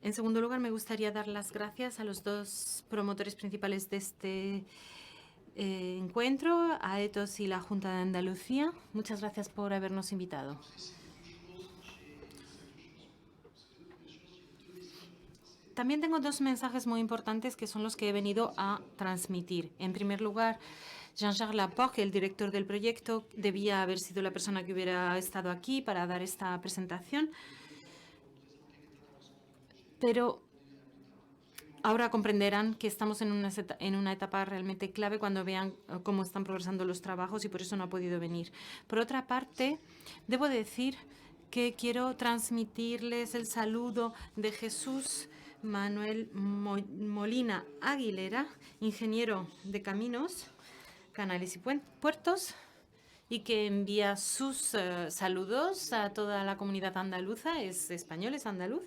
En segundo lugar, me gustaría dar las gracias a los dos promotores principales de este encuentro, a ETOS y la Junta de Andalucía. Muchas gracias por habernos invitado. También tengo dos mensajes muy importantes que son los que he venido a transmitir. En primer lugar, Jean-Jacques Laporte, el director del proyecto, debía haber sido la persona que hubiera estado aquí para dar esta presentación. Pero ahora comprenderán que estamos en una etapa realmente clave cuando vean cómo están progresando los trabajos y por eso no ha podido venir. Por otra parte, debo decir que quiero transmitirles el saludo de Jesús Manuel Molina Aguilera, ingeniero de caminos, canales y puertos, y que envía sus saludos a toda la comunidad andaluza, es español, es andaluz,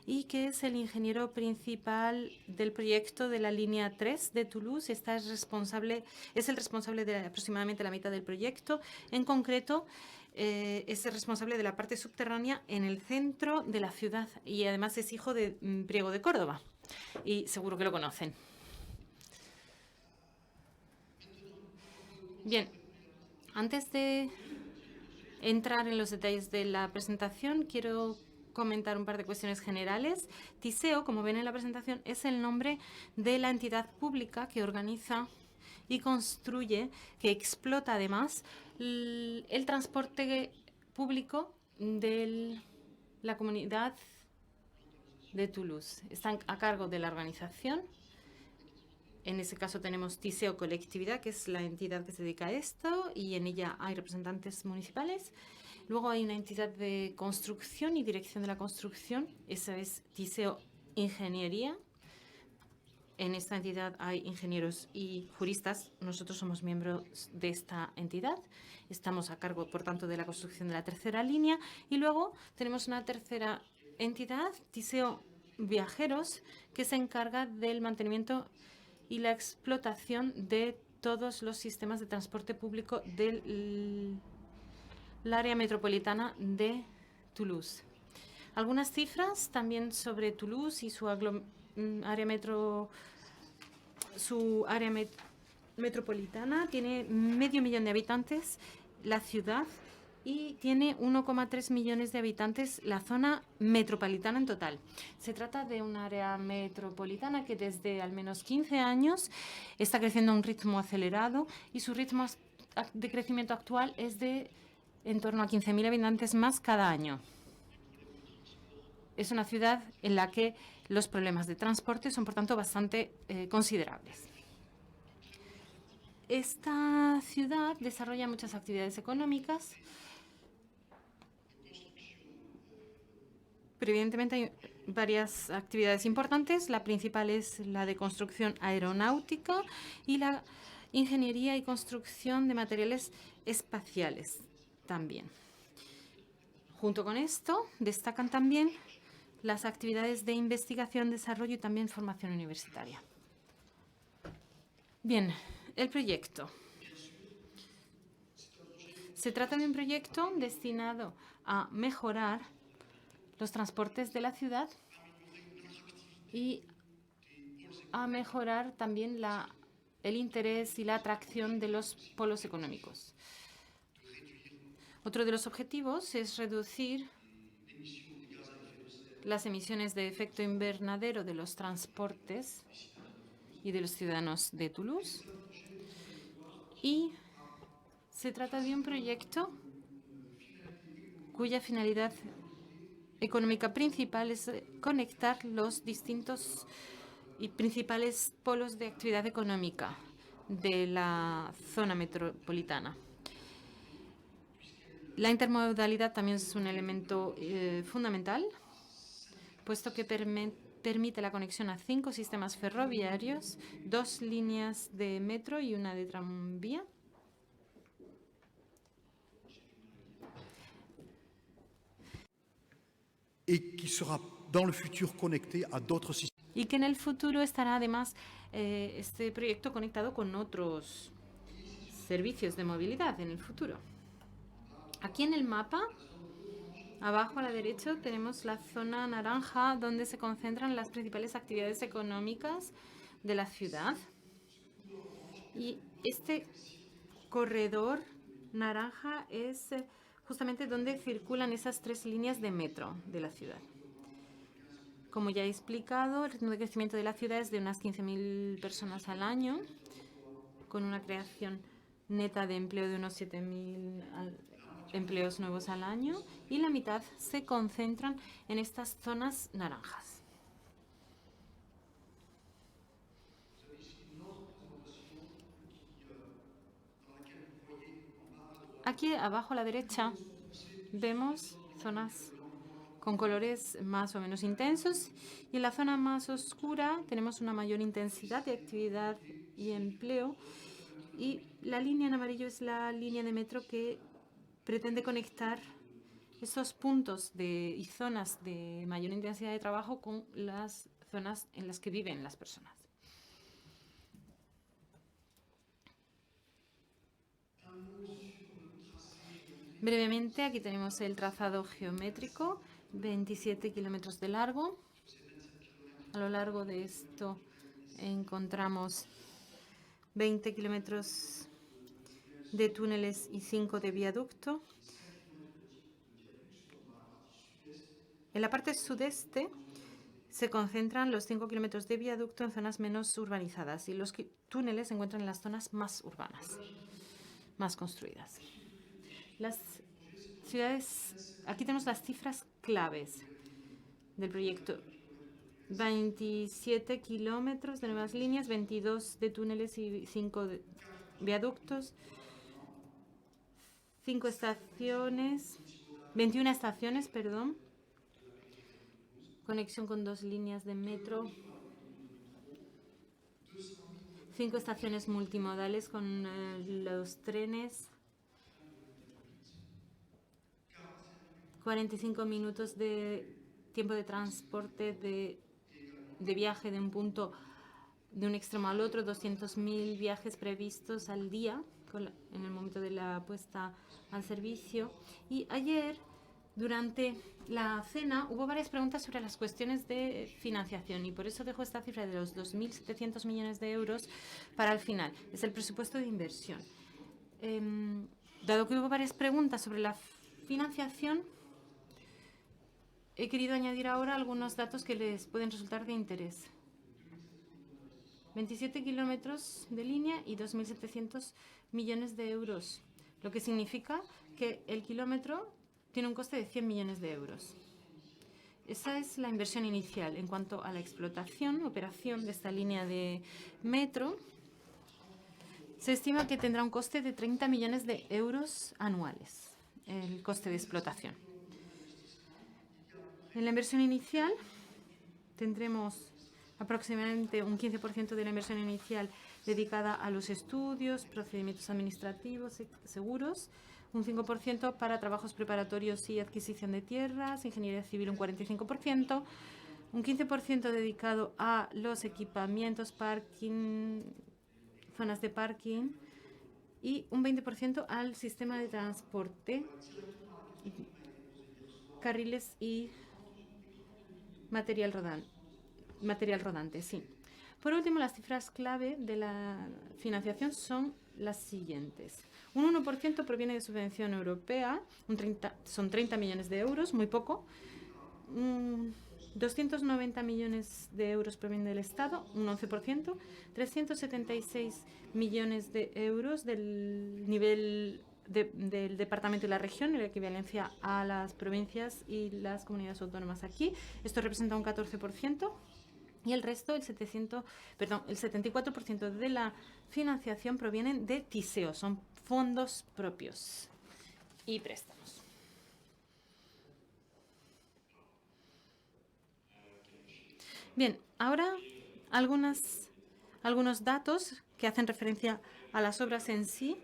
y que es el ingeniero principal del proyecto de la línea 3 de Toulouse. Es el responsable de aproximadamente la mitad del proyecto. En concreto, es el responsable de la parte subterránea en el centro de la ciudad y además es hijo de Priego de Córdoba. Y seguro que lo conocen. Bien, antes de entrar en los detalles de la presentación, quiero comentar un par de cuestiones generales. TISEO, como ven en la presentación, es el nombre de la entidad pública que organiza y construye, que explota además el transporte público de la comunidad de Toulouse. Están a cargo de la organización. En ese caso tenemos TISEO Colectividad, que es la entidad que se dedica a esto, y en ella hay representantes municipales. Luego hay una entidad de construcción y dirección de la construcción. Esa es TISEO Ingeniería. En esta entidad hay ingenieros y juristas. Nosotros somos miembros de esta entidad. Estamos a cargo, por tanto, de la construcción de la tercera línea. Y luego tenemos una tercera entidad, TISEO Viajeros, que se encarga del mantenimiento y la explotación de todos los sistemas de transporte público del área metropolitana de Toulouse. Algunas cifras también sobre Toulouse y su área metropolitana. Tiene 500.000 de habitantes la ciudad y tiene 1,3 millones de habitantes la zona metropolitana en total. Se trata de un área metropolitana que desde al menos 15 años está creciendo a un ritmo acelerado y su ritmo de crecimiento actual es de en torno a 15.000 habitantes más cada año. Es una ciudad en la que los problemas de transporte son, por tanto, bastante considerables. Esta ciudad desarrolla muchas actividades económicas, pero evidentemente hay varias actividades importantes. La principal es la de construcción aeronáutica y la ingeniería y construcción de materiales espaciales también. Junto con esto, destacan también las actividades de investigación, desarrollo y también formación universitaria. Bien, el proyecto. Se trata de un proyecto destinado a mejorar los transportes de la ciudad y a mejorar también el interés y la atracción de los polos económicos. Otro de los objetivos es reducir las emisiones de efecto invernadero de los transportes y de los ciudadanos de Toulouse. Y se trata de un proyecto cuya finalidad económica principal es conectar los distintos y principales polos de actividad económica de la zona metropolitana. La intermodalidad también es un elemento fundamental, puesto que permite la conexión a 5 sistemas ferroviarios, 2 líneas de metro y una de tranvía.
Et qui sera dans le futur connecté à d'autres systèmes.
Y que en el futuro estará además este proyecto conectado con otros servicios de movilidad en el futuro. Aquí en el mapa, abajo a la derecha, tenemos la zona naranja donde se concentran las principales actividades económicas de la ciudad. Y este corredor naranja es justamente donde circulan esas 3 líneas de metro de la ciudad. Como ya he explicado, el ritmo de crecimiento de la ciudad es de unas 15.000 personas al año, con una creación neta de empleo de unos 7.000 empleos nuevos al año, y la mitad se concentran en estas zonas naranjas. Aquí abajo a la derecha vemos zonas con colores más o menos intensos, y en la zona más oscura tenemos una mayor intensidad de actividad y empleo, y la línea en amarillo es la línea de metro que pretende conectar esos puntos y zonas de mayor intensidad de trabajo con las zonas en las que viven las personas. Brevemente, aquí tenemos el trazado geométrico, 27 kilómetros de largo. A lo largo de esto encontramos 20 kilómetros de túneles y 5 de viaducto. En la parte sudeste se concentran los 5 kilómetros de viaducto en zonas menos urbanizadas, y los túneles se encuentran en las zonas más urbanas, más construidas. Las ciudades, aquí tenemos las cifras claves del proyecto. 27 kilómetros de nuevas líneas, 22 de túneles y 5 de viaductos, 21 estaciones, conexión con 2 líneas de metro, 5 estaciones multimodales con los trenes, 45 minutos de tiempo de transporte de viaje de un punto de un extremo al otro, 200.000 viajes previstos al día en el momento de la puesta al servicio. Y ayer, durante la cena, hubo varias preguntas sobre las cuestiones de financiación, y por eso dejo esta cifra de los 2.700 millones de euros para el final. Es el presupuesto de inversión. Dado que hubo varias preguntas sobre la financiación, he querido añadir ahora algunos datos que les pueden resultar de interés. 27 kilómetros de línea y 2.700 millones de euros, lo que significa que el kilómetro tiene un coste de 100 millones de euros. Esa es la inversión inicial. En cuanto a la operación de esta línea de metro, se estima que tendrá un coste de 30 millones de euros anuales, el coste de explotación. En la inversión inicial tendremos aproximadamente un 15% de la inversión inicial dedicada a los estudios, procedimientos administrativos, seguros, un 5% para trabajos preparatorios y adquisición de tierras, ingeniería civil un 45%, un 15% dedicado a los equipamientos, parking, zonas de parking, y un 20% al sistema de transporte, carriles y material rodante, sí. Por último, las cifras clave de la financiación son las siguientes. Un 1% proviene de subvención europea, son 30 millones de euros, muy poco. 290 millones de euros provienen del Estado, un 11%. 376 millones de euros del nivel del departamento y la región, en la equivalencia a las provincias y las comunidades autónomas aquí. Esto representa un 14%. Y el resto, el 74% de la financiación provienen de TISEO, son fondos propios y préstamos. Bien, ahora algunos datos que hacen referencia a las obras en sí.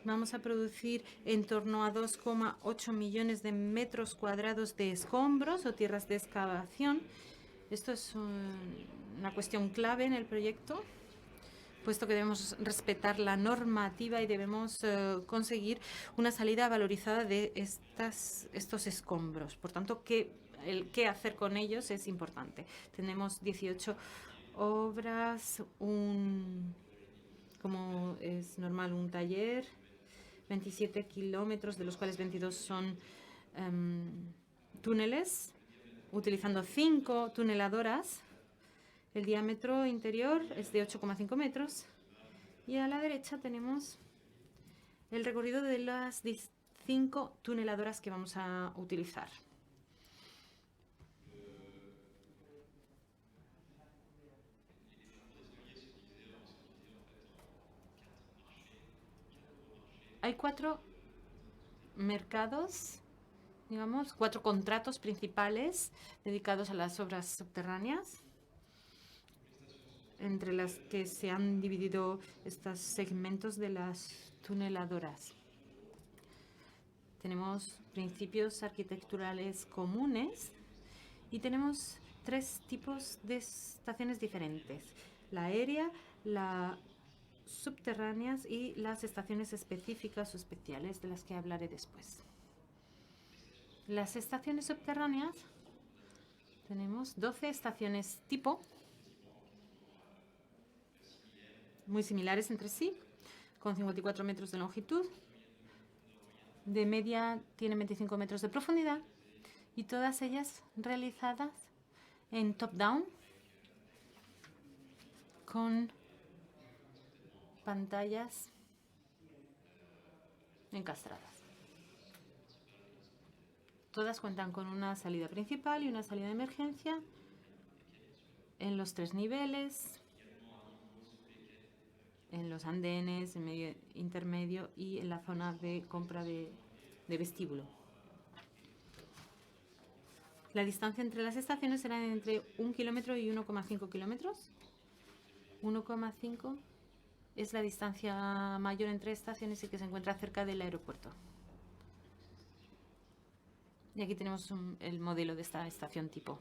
Vamos a producir en torno a 2,8 millones de metros cuadrados de escombros o tierras de excavación. Esto es una cuestión clave en el proyecto. puesto que debemos respetar la normativa y debemos conseguir una salida valorizada de estos escombros. Por tanto, el qué hacer con ellos es importante. Tenemos 18 obras, como es normal, un taller, 27 kilómetros, de los cuales 22 son túneles, utilizando 5 tuneladoras. El diámetro interior es de 8,5 metros. Y a la derecha tenemos el recorrido de las 5 tuneladoras que vamos a utilizar. Hay 4 mercados, digamos, 4 contratos principales dedicados a las obras subterráneas, entre las que se han dividido estos segmentos de las tuneladoras. Tenemos principios arquitecturales comunes y tenemos 3 tipos de estaciones diferentes: la aérea, la subterráneas y las estaciones específicas o especiales, de las que hablaré después. Las estaciones subterráneas, tenemos 12 estaciones tipo, muy similares entre sí, con 54 metros de longitud. De media tienen 25 metros de profundidad y todas ellas realizadas en top-down, con pantallas encastradas. Todas cuentan con una salida principal y una salida de emergencia en los 3 niveles, en los andenes, en medio intermedio y en la zona de compra de vestíbulo. La distancia entre las estaciones será entre 1 kilómetro y 1,5 kilómetros. 1,5 es la distancia mayor entre estaciones y que se encuentra cerca del aeropuerto. Y aquí tenemos el modelo de esta estación tipo.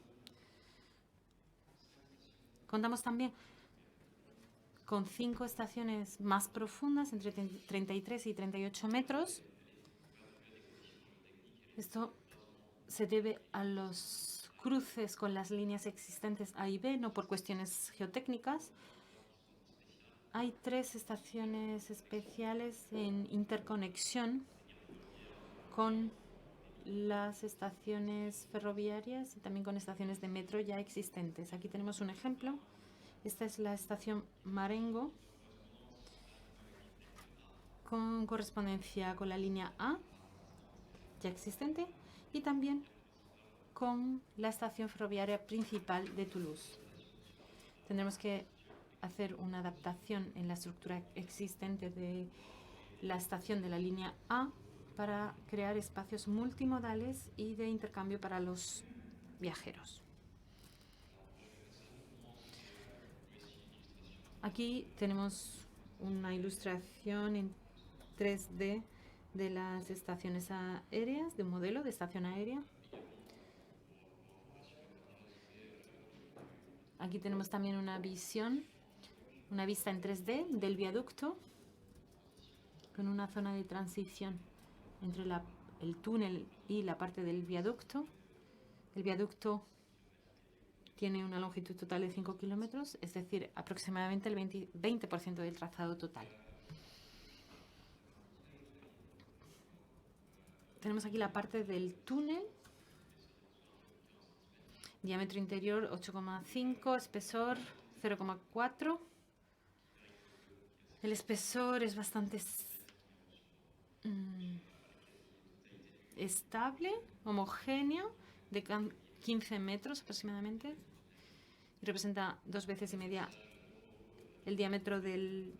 Contamos también con 5 estaciones más profundas, entre 33 y 38 metros. Esto se debe a los cruces con las líneas existentes A y B, no por cuestiones geotécnicas. Hay 3 estaciones especiales en interconexión con las estaciones ferroviarias y también con estaciones de metro ya existentes. Aquí tenemos un ejemplo. Esta es la estación Marengo, con correspondencia con la línea A, ya existente, y también con la estación ferroviaria principal de Toulouse. Tendremos que hacer una adaptación en la estructura existente de la estación de la línea A para crear espacios multimodales y de intercambio para los viajeros. Aquí tenemos una ilustración en 3D de las estaciones aéreas, de un modelo de estación aérea. Aquí tenemos también una vista en 3D del viaducto, con una zona de transición entre el túnel y la parte del viaducto. El viaducto tiene una longitud total de 5 kilómetros, es decir, aproximadamente el 20% del trazado total. Tenemos aquí la parte del túnel. Diámetro interior 8,5, espesor 0,4. El espesor es bastante estable, homogéneo, de 15 metros aproximadamente, y representa 2 veces y media el diámetro del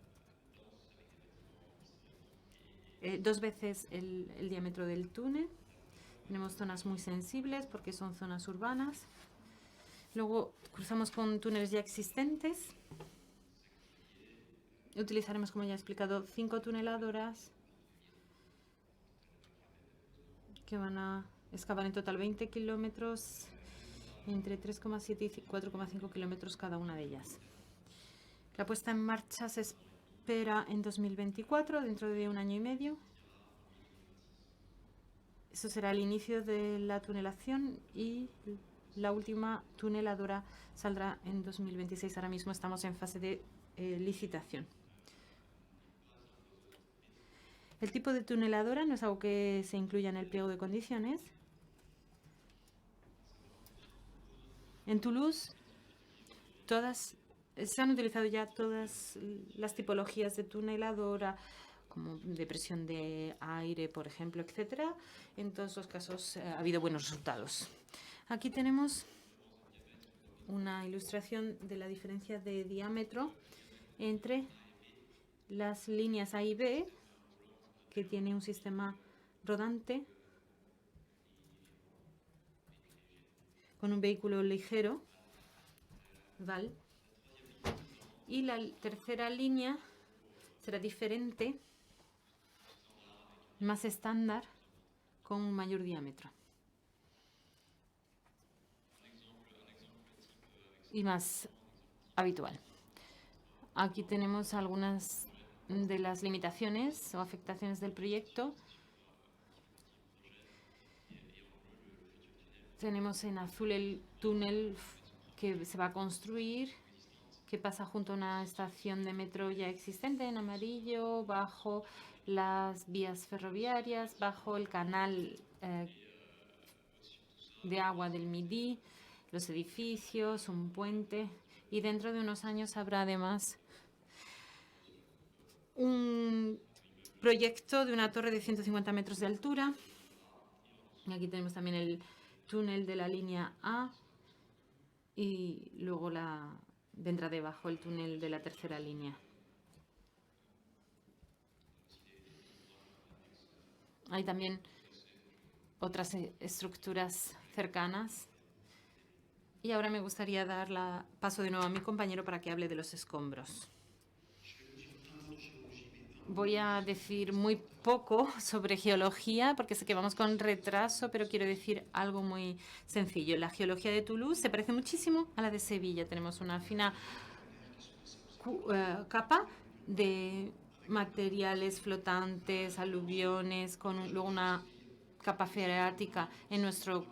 2 veces el diámetro del túnel. Tenemos zonas muy sensibles porque son zonas urbanas. Luego cruzamos con túneles ya existentes. Utilizaremos, como ya he explicado, 5 tuneladoras que van a excavar en total 20 kilómetros, entre 3,7 y 4,5 kilómetros cada una de ellas. La puesta en marcha se espera en 2024, dentro de 1 año y medio. Eso será el inicio de la tunelación y la última tuneladora saldrá en 2026. Ahora mismo estamos en fase de licitación. El tipo de tuneladora no es algo que se incluya en el pliego de condiciones. En Toulouse se han utilizado ya todas las tipologías de tuneladora, como de presión de aire, por ejemplo, etcétera. En todos los casos ha habido buenos resultados. Aquí tenemos una ilustración de la diferencia de diámetro entre las líneas A y B, que tiene un sistema rodante con un vehículo ligero, ¿vale? Y la tercera línea será diferente, más estándar, con un mayor diámetro y más habitual. Aquí tenemos algunas de las limitaciones o afectaciones del proyecto. Tenemos en azul el túnel que se va a construir, que pasa junto a una estación de metro ya existente, en amarillo, bajo las vías ferroviarias, bajo el canal de agua del Midi, los edificios, un puente, y dentro de unos años habrá además un proyecto de una torre de 150 metros de altura. Y aquí tenemos también el túnel de la línea A y luego vendrá debajo el túnel de la tercera línea. Hay también otras estructuras cercanas. Y ahora me gustaría dar paso de nuevo a mi compañero para que hable de los escombros. Voy a decir muy poco sobre geología, porque sé que vamos con retraso, pero quiero decir algo muy sencillo. La geología de Toulouse se parece muchísimo a la de Sevilla. Tenemos una fina capa de materiales flotantes, aluviones, con luego una capa freática. En nuestro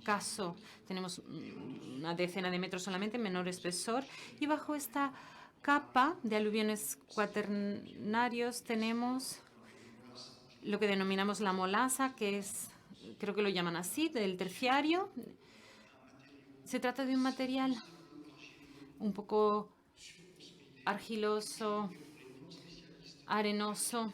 caso tenemos una decena de metros solamente, menor espesor, y bajo esta capa de aluviones cuaternarios tenemos lo que denominamos la molasa, que es, creo que lo llaman así, del terciario. Se trata de un material un poco argiloso, arenoso,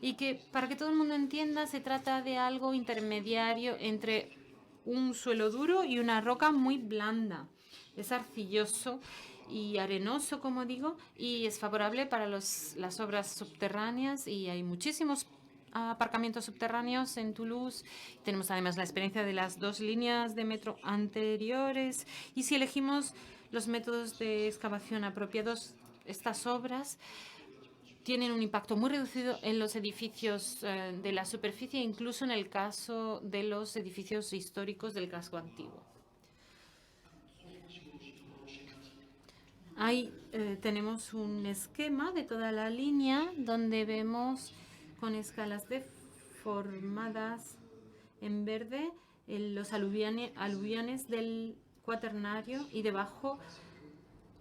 y que, para que todo el mundo entienda, se trata de algo intermediario entre un suelo duro y una roca muy blanda. Es arcilloso y arenoso, como digo, y es favorable para las obras subterráneas, y hay muchísimos aparcamientos subterráneos en Toulouse. Tenemos además la experiencia de las 2 líneas de metro anteriores, y si elegimos los métodos de excavación apropiados, estas obras tienen un impacto muy reducido en los edificios de la superficie, incluso en el caso de los edificios históricos del casco antiguo. Ahí tenemos un esquema de toda la línea donde vemos con escalas deformadas en verde los aluviones del cuaternario y debajo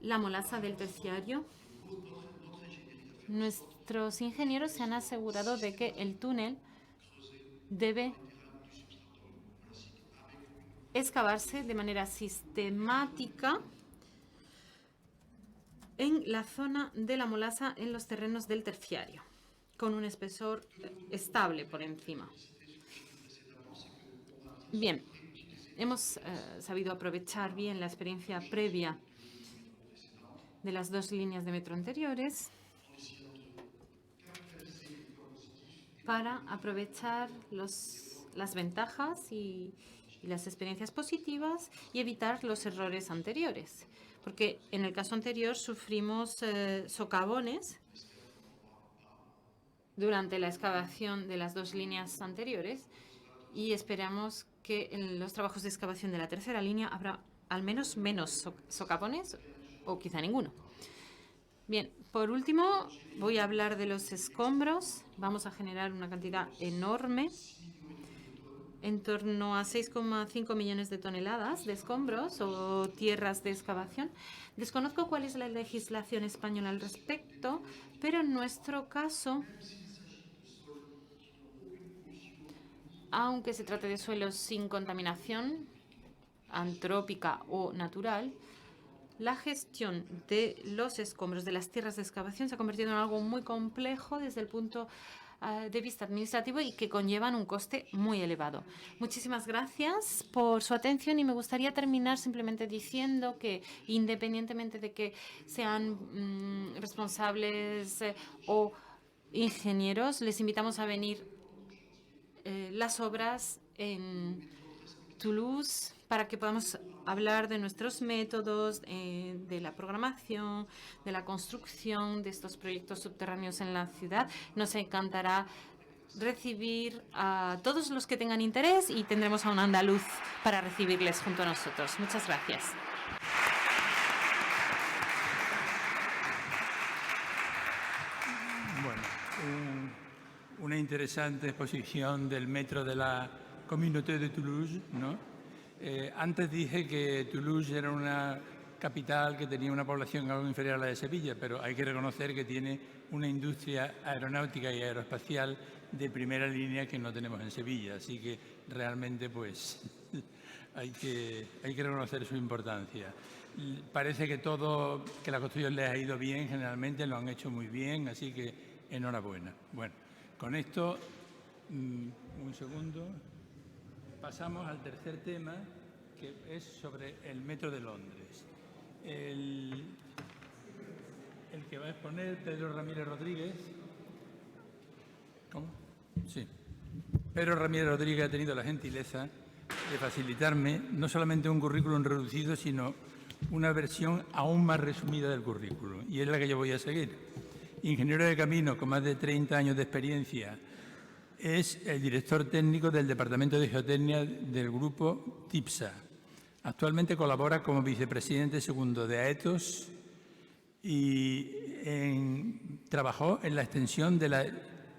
la molasa del terciario. Nuestros ingenieros se han asegurado de que el túnel debe excavarse de manera sistemática en la zona de la molasa en los terrenos del terciario, con un espesor estable por encima. Bien, hemos sabido aprovechar bien la experiencia previa de las 2 líneas de metro anteriores para aprovechar las ventajas y las experiencias positivas y evitar los errores anteriores. Porque en el caso anterior sufrimos socavones durante la excavación de las 2 líneas anteriores, y esperamos que en los trabajos de excavación de la tercera línea habrá al menos menos socavones o quizá ninguno. Bien, por último, voy a hablar de los escombros. Vamos a generar una cantidad enorme, en torno a 6,5 millones de toneladas de escombros o tierras de excavación. Desconozco cuál es la legislación española al respecto, pero en nuestro caso, aunque se trate de suelos sin contaminación antrópica o natural, la gestión de los escombros de las tierras de excavación se ha convertido en algo muy complejo desde el punto de vista administrativo y que conllevan un coste muy elevado. Muchísimas gracias por su atención y me gustaría terminar simplemente diciendo que, independientemente de que sean responsables o ingenieros, les invitamos a venir las obras en Toulouse para que podamos hablar de nuestros métodos, de la programación, de la construcción de estos proyectos subterráneos en la ciudad. Nos encantará recibir a todos los que tengan interés y tendremos a un andaluz para recibirles junto a nosotros. Muchas gracias.
Bueno, una interesante exposición del metro de la Communauté de Toulouse, ¿no? Antes dije que Toulouse era una capital que tenía una población algo inferior a la de Sevilla, pero hay que reconocer que tiene una industria aeronáutica y aeroespacial de primera línea que no tenemos en Sevilla. Así que realmente pues hay que reconocer su importancia. Parece que que la construcción les ha ido bien, generalmente lo han hecho muy bien, así que enhorabuena. Bueno, con esto, un segundo. Pasamos al tercer tema, que es sobre el Metro de Londres. El que va a exponer, Pedro Ramírez Rodríguez. ¿Cómo? Sí. Pedro Ramírez Rodríguez ha tenido la gentileza de facilitarme no solamente un currículum reducido, sino una versión aún más resumida del currículum, y es la que yo voy a seguir. Ingeniero de camino con más de 30 años de experiencia. Es el director técnico del Departamento de Geotecnia del grupo TIPSA. Actualmente colabora como vicepresidente segundo de AETOS y trabajó en la extensión de la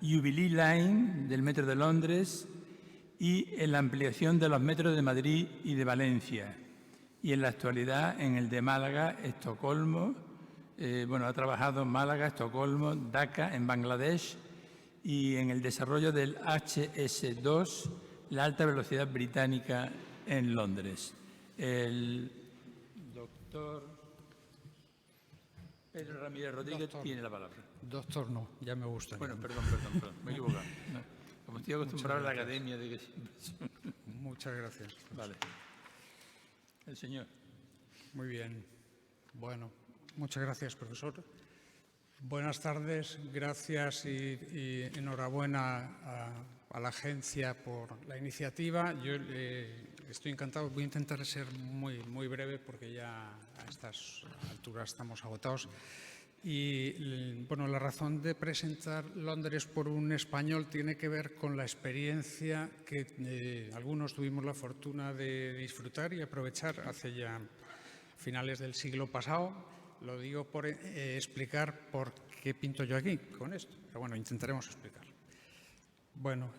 Jubilee Line del Metro de Londres y en la ampliación de los metros de Madrid y de Valencia. Y en la actualidad en el de Málaga, Estocolmo. Ha trabajado en Málaga, Estocolmo, Dhaka, en Bangladesh, y en el desarrollo del HS2, la alta velocidad británica en Londres. El doctor Pedro Ramírez Rodríguez tiene la palabra.
Doctor no, ya me gusta.
Bueno, perdón, me he equivocado. No, como estoy acostumbrado a la academia de que siempre...
Muchas gracias.
Vale. El señor.
Muy bien. Bueno, muchas gracias, profesor. Buenas tardes, gracias y enhorabuena a la agencia por la iniciativa. Yo estoy encantado, voy a intentar ser muy breve porque ya a estas alturas estamos agotados. Y bueno, la razón de presentar Londres por un español tiene que ver con la experiencia que algunos tuvimos la fortuna de disfrutar y aprovechar hace ya finales del siglo pasado. Lo digo por explicar por qué pinto yo aquí con esto, pero bueno, intentaremos explicar. Bueno,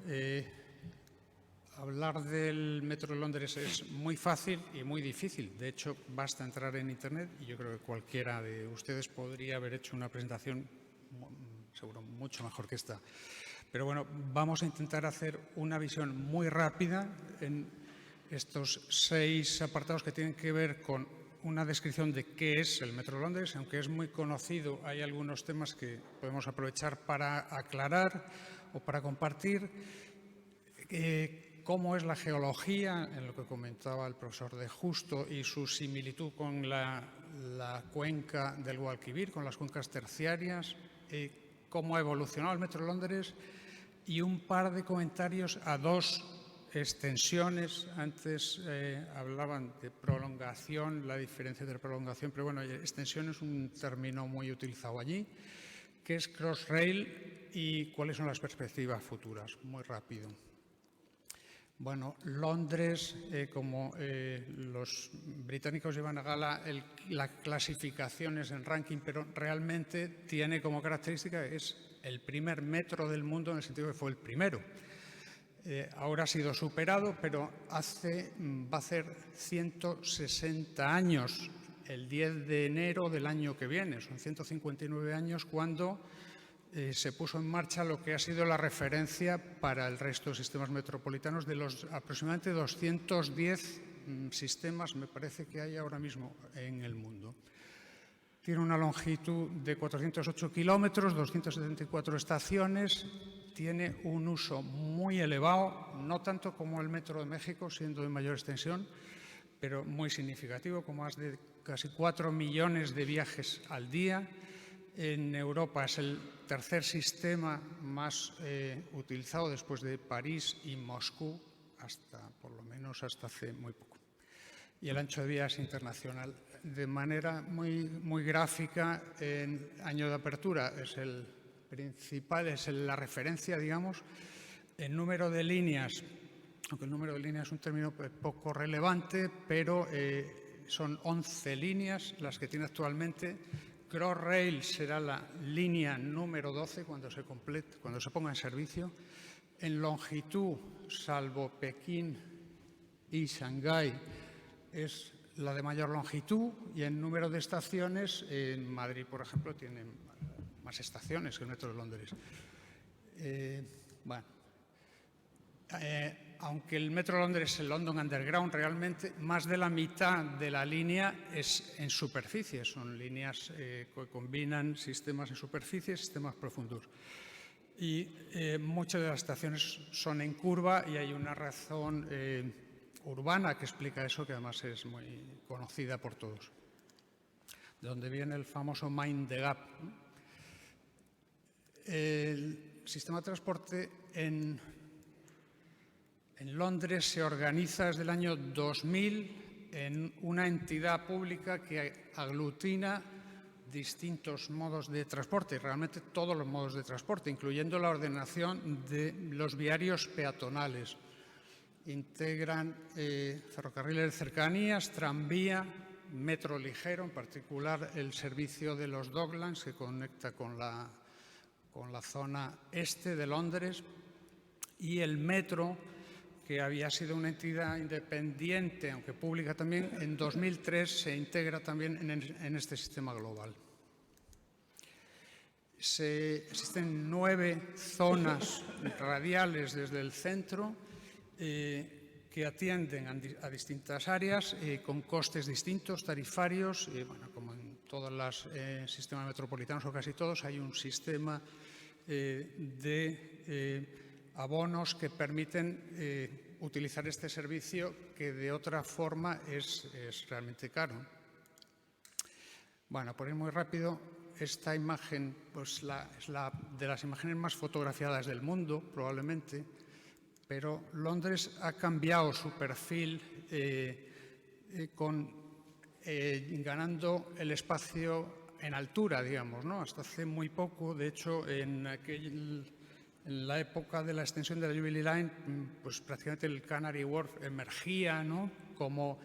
hablar del Metro de Londres es muy fácil y muy difícil. De hecho, basta entrar en Internet y yo creo que cualquiera de ustedes podría haber hecho una presentación seguro mucho mejor que esta. Pero bueno, vamos a intentar hacer una visión muy rápida en estos 6 apartados que tienen que ver con una descripción de qué es el Metro de Londres. Aunque es muy conocido, hay algunos temas que podemos aprovechar para aclarar o para compartir. Cómo es la geología, en lo que comentaba el profesor de Justo, y su similitud con la cuenca del Guadalquivir, con las cuencas terciarias, cómo ha evolucionado el Metro de Londres, y un par de comentarios a 2 extensiones. Antes hablaban de prolongación, la diferencia entre prolongación, pero bueno, extensión es un término muy utilizado allí. ¿Qué es Crossrail y cuáles son las perspectivas futuras? Muy rápido. Bueno, Londres, como los británicos llevan a gala las clasificaciones en ranking, pero realmente tiene como característica es el primer metro del mundo, en el sentido que fue el primero. Ahora ha sido superado, pero va a hacer 160 años, el 10 de enero del año que viene. Son 159 años cuando se puso en marcha lo que ha sido la referencia para el resto de sistemas metropolitanos de los aproximadamente 210 sistemas, me parece que hay ahora mismo en el mundo. Tiene una longitud de 408 kilómetros, 274 estaciones, tiene un uso muy elevado, no tanto como el Metro de México, siendo de mayor extensión, pero muy significativo, con más de casi 4 millones de viajes al día. En Europa es el tercer sistema más utilizado después de París y Moscú, por lo menos hasta hace muy poco. Y el ancho de vía es internacional. De manera muy gráfica, en año de apertura es el principal, es la referencia, digamos. El número de líneas, aunque el número de líneas es un término poco relevante, pero son 11 líneas las que tiene actualmente. Crossrail será la línea número 12 cuando se ponga en servicio. En longitud, salvo Pekín y Shanghái, es la de mayor longitud, y en número de estaciones, en Madrid, por ejemplo, tiene más estaciones que el Metro de Londres. Aunque el Metro de Londres es el London Underground, realmente más de la mitad de la línea es en superficie. Son líneas que combinan sistemas en superficie y sistemas profundos. Y muchas de las estaciones son en curva, y hay una razón urbana que explica eso, que además es muy conocida por todos. De donde viene el famoso Mind the Gap. El sistema de transporte en Londres se organiza desde el año 2000 en una entidad pública que aglutina distintos modos de transporte, realmente todos los modos de transporte, incluyendo la ordenación de los viarios peatonales. Integran ferrocarriles de cercanías, tranvía, metro ligero, en particular el servicio de los Docklands, que conecta con la zona este de Londres, y el metro, que había sido una entidad independiente, aunque pública también, en 2003 se integra también en este sistema global. Existen 9 zonas radiales desde el centro que atienden a distintas áreas con costes distintos, tarifarios. Como en todos los sistemas metropolitanos, o casi todos, hay un sistema de abonos que permiten utilizar este servicio, que de otra forma es realmente caro. Por ir muy rápido, esta imagen pues, es la de las imágenes más fotografiadas del mundo, probablemente, pero Londres ha cambiado su perfil ganando el espacio en altura, digamos, ¿no? Hasta hace muy poco, de hecho, en la época de la extensión de la Jubilee Line, pues prácticamente el Canary Wharf emergía, ¿no?, como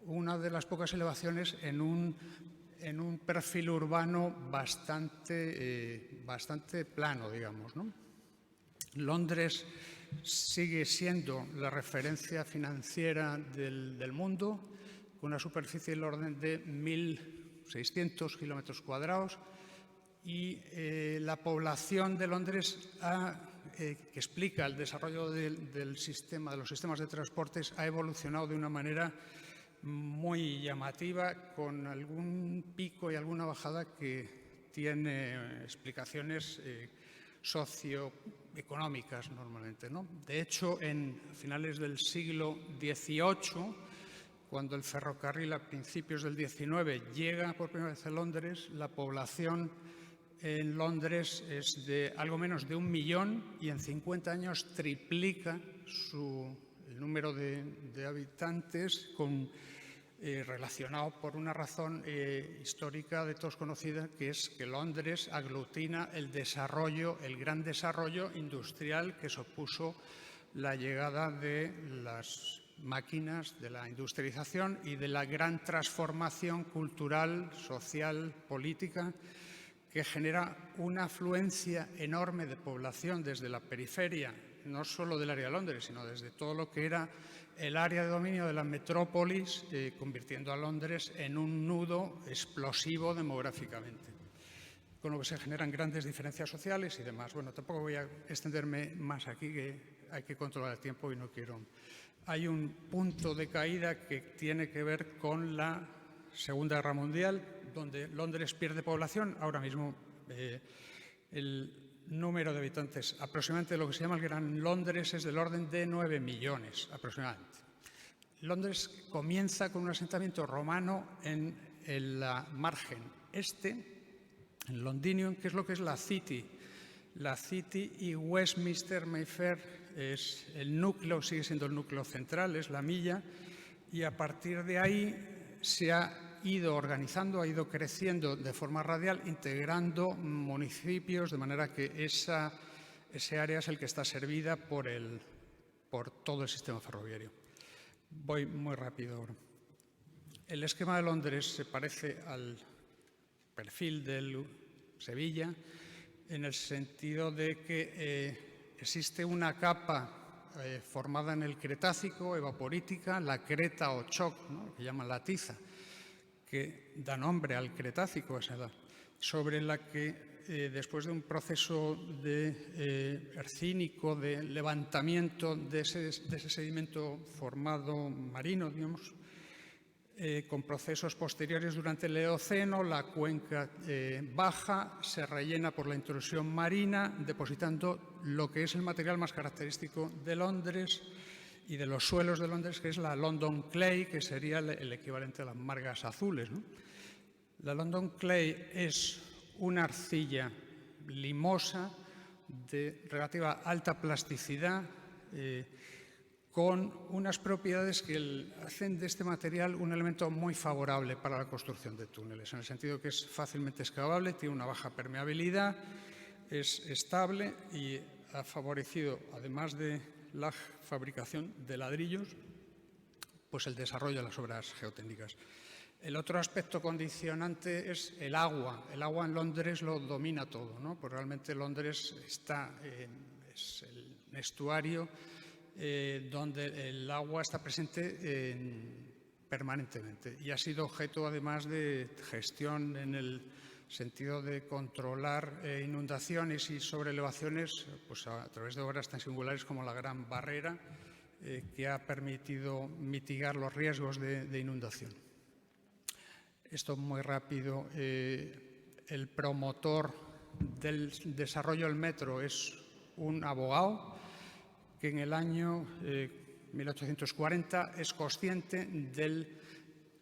una de las pocas elevaciones en un perfil urbano bastante plano, digamos, ¿no? Londres sigue siendo la referencia financiera del mundo, con una superficie del orden de 1.600 kilómetros cuadrados, y la población de Londres que explica el desarrollo de los sistemas de transportes, ha evolucionado de una manera muy llamativa, con algún pico y alguna bajada que tiene explicaciones socioeconómicas normalmente, ¿no? De hecho, en finales del siglo XVIII, cuando el ferrocarril a principios del XIX llega por primera vez a Londres, la población en Londres es de algo menos de 1 millón, y en 50 años triplica el número de habitantes, relacionado por una razón histórica de todos conocida, que es que Londres aglutina el gran desarrollo industrial que supuso la llegada de las máquinas, de la industrialización y de la gran transformación cultural, social, política, que genera una afluencia enorme de población desde la periferia, no solo del área de Londres, sino desde todo lo que era el área de dominio de la metrópolis, convirtiendo a Londres en un nudo explosivo demográficamente, con lo que se generan grandes diferencias sociales y demás. Bueno, tampoco voy a extenderme más aquí, que hay que controlar el tiempo y no quiero. Hay un punto de caída que tiene que ver con la Segunda Guerra Mundial, donde Londres pierde población. Ahora mismo el número de habitantes aproximadamente de lo que se llama el Gran Londres es del orden de 9 millones aproximadamente. Londres comienza con un asentamiento romano en la margen este, en Londinium, que es lo que es la City. La City y Westminster Mayfair es el núcleo, sigue siendo el núcleo central, es la milla, y a partir de ahí se ha ido organizando, ha ido creciendo de forma radial, integrando municipios, de manera que ese área es el que está servida por todo el sistema ferroviario. Voy muy rápido ahora. El esquema de Londres se parece al perfil de Sevilla, en el sentido de que existe una capa formada en el Cretácico, evaporítica, la creta o choc, ¿no?, que llaman la tiza, que da nombre al Cretácico a esa edad, sobre la que después de un proceso hercínico de levantamiento de ese sedimento formado marino, digamos, con procesos posteriores durante el Eoceno, la cuenca baja, se rellena por la intrusión marina, depositando lo que es el material más característico de Londres y de los suelos de Londres, que es la London Clay, que sería el equivalente a las margas azules, ¿no? La London Clay es una arcilla limosa de relativa alta plasticidad, con unas propiedades que hacen de este material un elemento muy favorable para la construcción de túneles, en el sentido que es fácilmente excavable, tiene una baja permeabilidad, es estable y ha favorecido, además de la fabricación de ladrillos, pues el desarrollo de las obras geotécnicas. El otro aspecto condicionante es el agua. El agua en Londres lo domina todo, ¿no? Pues realmente Londres es el estuario donde el agua está presente permanentemente y ha sido objeto además de gestión en el sentido de controlar inundaciones y sobrelevaciones, pues a través de obras tan singulares como la Gran Barrera, que ha permitido mitigar los riesgos de inundación. Esto muy rápido. El promotor del desarrollo del metro es un abogado que en el año 1840 es consciente del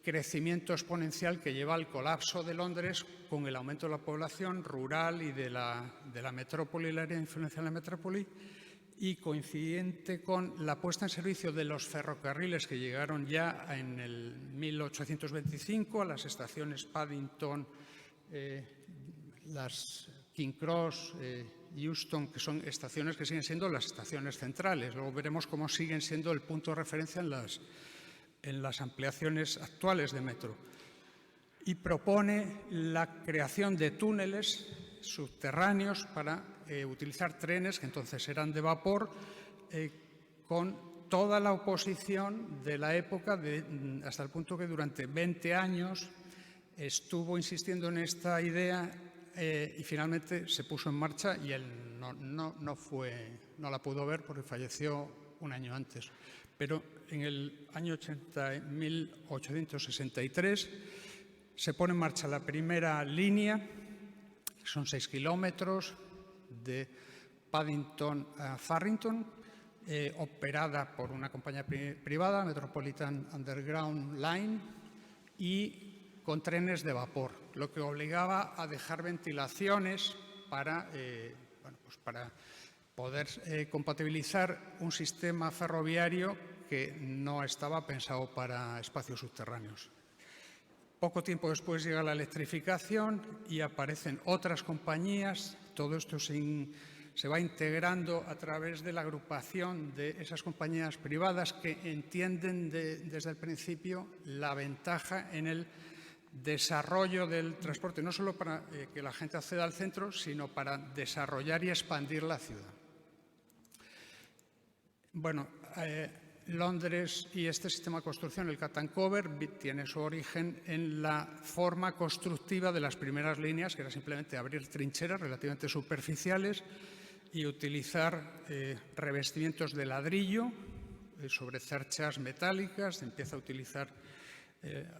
crecimiento exponencial que lleva al colapso de Londres con el aumento de la población rural y de la metrópoli, el área de influencia de la metrópoli, y coincidente con la puesta en servicio de los ferrocarriles que llegaron ya en el 1825 a las estaciones Paddington, las King Cross, Euston, que son estaciones que siguen siendo las estaciones centrales. Luego veremos cómo siguen siendo el punto de referencia en las ampliaciones actuales de metro. Y propone la creación de túneles subterráneos para utilizar trenes que entonces eran de vapor, con toda la oposición de la época, hasta el punto que durante 20 años estuvo insistiendo en esta idea y finalmente se puso en marcha y él no la pudo ver porque falleció un año antes. Pero en el año 1863 se pone en marcha la primera línea, que son 6 kilómetros, de Paddington a Farrington, operada por una compañía privada, Metropolitan Underground Line, y con trenes de vapor, lo que obligaba a dejar ventilaciones para poder compatibilizar un sistema ferroviario que no estaba pensado para espacios subterráneos. Poco tiempo después llega la electrificación y aparecen otras compañías. Todo esto se va integrando a través de la agrupación de esas compañías privadas que entienden desde el principio la ventaja en el desarrollo del transporte, no solo para que la gente acceda al centro, sino para desarrollar y expandir la ciudad. Bueno, Londres y este sistema de construcción, el cut and cover, tiene su origen en la forma constructiva de las primeras líneas, que era simplemente abrir trincheras relativamente superficiales y utilizar revestimientos de ladrillo sobre cerchas metálicas. Se empieza a utilizar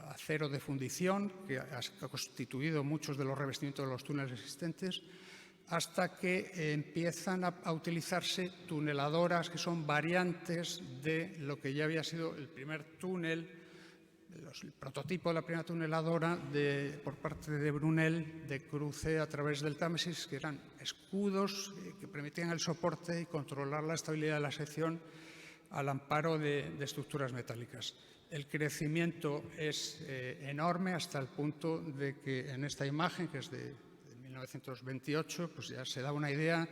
acero de fundición, que ha constituido muchos de los revestimientos de los túneles existentes, hasta que empiezan a utilizarse tuneladoras que son variantes de lo que ya había sido el primer túnel, el prototipo de la primera tuneladora por parte de Brunel de cruce a través del Támesis, que eran escudos que permitían el soporte y controlar la estabilidad de la sección al amparo de estructuras metálicas. El crecimiento es enorme hasta el punto de que en esta imagen, que es de 1928, pues ya se da una idea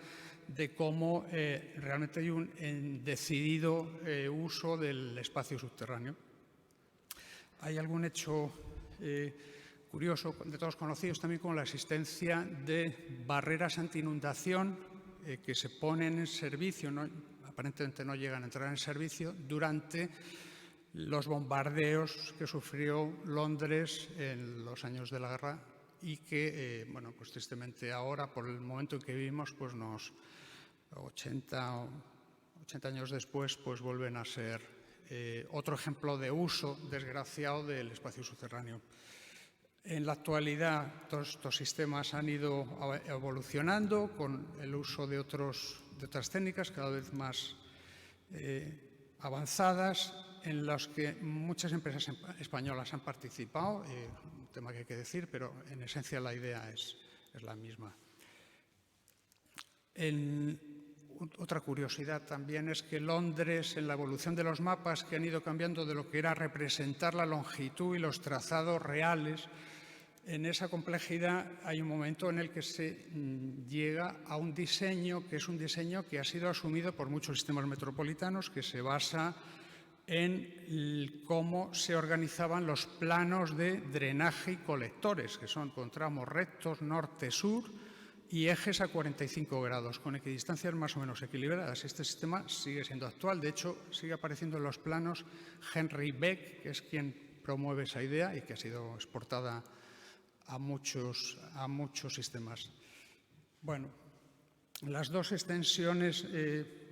de cómo realmente hay un decidido uso del espacio subterráneo. Hay algún hecho curioso, de todos conocidos también, como la existencia de barreras anti-inundación que se ponen en servicio, aparentemente no llegan a entrar en servicio, durante los bombardeos que sufrió Londres en los años de la guerra y que, bueno, pues tristemente ahora, por el momento en que vivimos, pues 80 años después, pues vuelven a ser otro ejemplo de uso desgraciado del espacio subterráneo. En la actualidad, todos estos sistemas han ido evolucionando con el uso de otras técnicas cada vez más avanzadas, en los que muchas empresas españolas han participado, un tema que hay que decir, pero en esencia la idea es la misma. Otra curiosidad también es que Londres, en la evolución de los mapas que han ido cambiando de lo que era representar la longitud y los trazados reales, en esa complejidad hay un momento en el que se llega a un diseño que es un diseño que ha sido asumido por muchos sistemas metropolitanos, que se basa en cómo se organizaban los planos de drenaje y colectores, que son con tramos rectos norte-sur y ejes a 45 grados, con equidistancias más o menos equilibradas. Este sistema sigue siendo actual. De hecho, sigue apareciendo en los planos Henry Beck, que es quien promueve esa idea y que ha sido exportada a muchos sistemas. Bueno, las dos extensiones,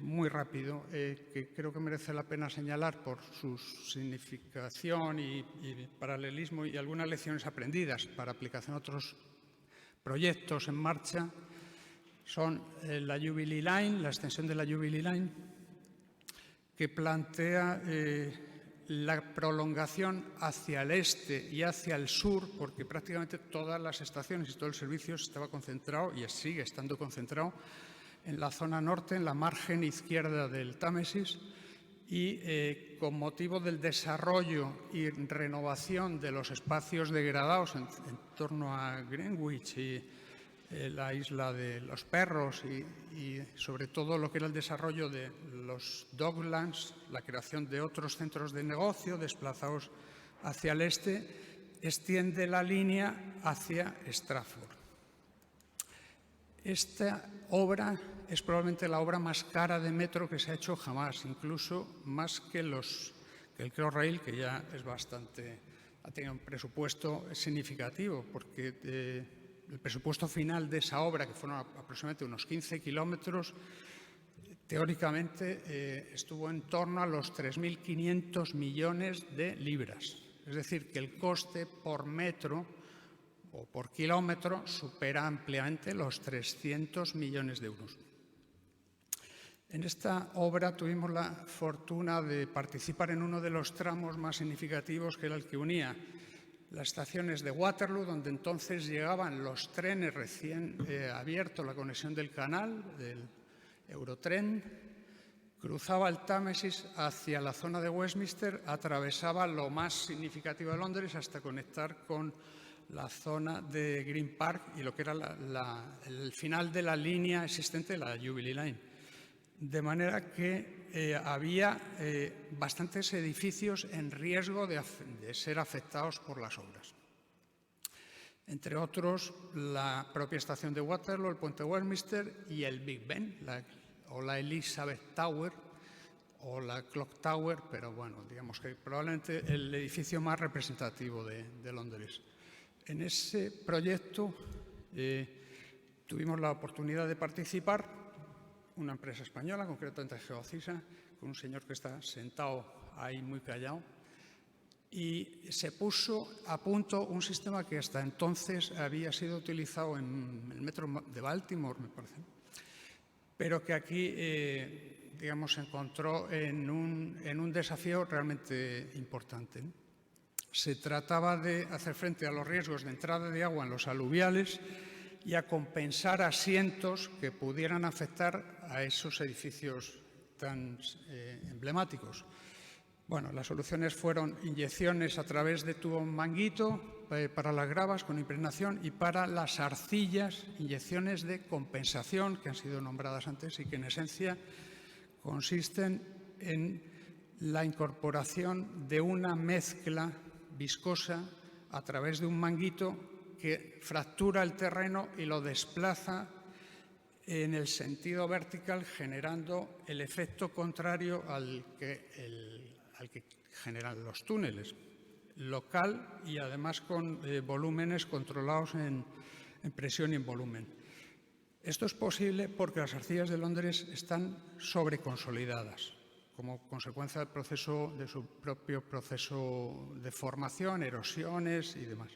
muy rápido, que creo que merece la pena señalar por su significación y paralelismo y algunas lecciones aprendidas para aplicación a otros proyectos en marcha, son la Jubilee Line, la extensión de la Jubilee Line, que plantea la prolongación hacia el este y hacia el sur, porque prácticamente todas las estaciones y todo el servicio estaba concentrado y sigue estando concentrado en la zona norte, en la margen izquierda del Támesis, y con motivo del desarrollo y renovación de los espacios degradados en torno a Greenwich y la isla de los perros y sobre todo lo que era el desarrollo de los Docklands, la creación de otros centros de negocio desplazados hacia el este, extiende la línea hacia Stratford. Esta obra es probablemente la obra más cara de metro que se ha hecho jamás, incluso más que el Crossrail, que ya es ha tenido un presupuesto significativo, porque el presupuesto final de esa obra, que fueron aproximadamente unos 15 kilómetros, teóricamente estuvo en torno a los 3.500 millones de libras. Es decir, que el coste por metro o por kilómetro supera ampliamente los 300 millones de euros. En esta obra tuvimos la fortuna de participar en uno de los tramos más significativos, que era el que unía las estaciones de Waterloo, donde entonces llegaban los trenes recién abiertos, la conexión del canal, del Eurotren, cruzaba el Támesis hacia la zona de Westminster, atravesaba lo más significativo de Londres hasta conectar con la zona de Green Park y lo que era el final de la línea existente, la Jubilee Line. De manera que había bastantes edificios en riesgo de ser afectados por las obras. Entre otros, la propia estación de Waterloo, el puente Westminster y el Big Ben, o la Elizabeth Tower, o la Clock Tower, pero bueno, digamos que probablemente el edificio más representativo de Londres. En ese proyecto tuvimos la oportunidad de participar, una empresa española, concretamente Geocisa, con un señor que está sentado ahí muy callado, y se puso a punto un sistema que hasta entonces había sido utilizado en el metro de Baltimore, me parece, pero que aquí, digamos, se encontró en un desafío realmente importante. Se trataba de hacer frente a los riesgos de entrada de agua en los aluviales y a compensar asientos que pudieran afectar a esos edificios tan emblemáticos. Bueno, las soluciones fueron inyecciones a través de tubo manguito para las gravas con impregnación y para las arcillas, inyecciones de compensación que han sido nombradas antes y que en esencia consisten en la incorporación de una mezcla viscosa a través de un manguito que fractura el terreno y lo desplaza en el sentido vertical, generando el efecto contrario al que generan los túneles, local y además con volúmenes controlados en presión y en volumen. Esto es posible porque las arcillas de Londres están sobreconsolidadas como consecuencia de su propio proceso de formación, erosiones y demás.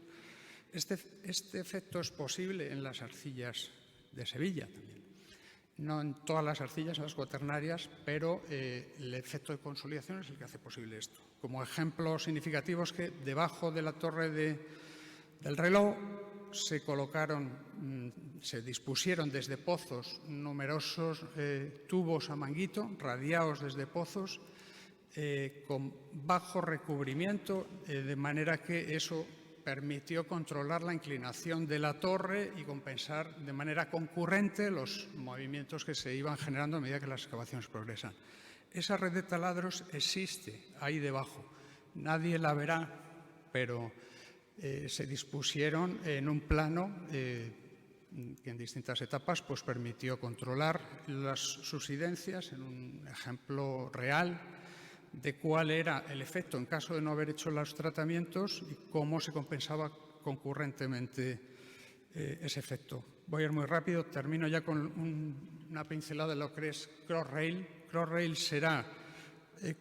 Este efecto es posible en las arcillas de Sevilla también. No en todas las arcillas, en las cuaternarias, pero el efecto de consolidación es el que hace posible esto. Como ejemplos significativos que debajo de la torre del reloj se dispusieron desde pozos numerosos tubos a manguito, radiados desde pozos, con bajo recubrimiento, de manera que eso permitió controlar la inclinación de la torre y compensar de manera concurrente los movimientos que se iban generando a medida que las excavaciones progresan. Esa red de taladros existe ahí debajo. Nadie la verá, pero se dispusieron en un plano que en distintas etapas pues, permitió controlar las subsidencias en un ejemplo real de cuál era el efecto en caso de no haber hecho los tratamientos y cómo se compensaba concurrentemente ese efecto. Voy a ir muy rápido, termino ya con una pincelada de lo que es Crossrail. Crossrail será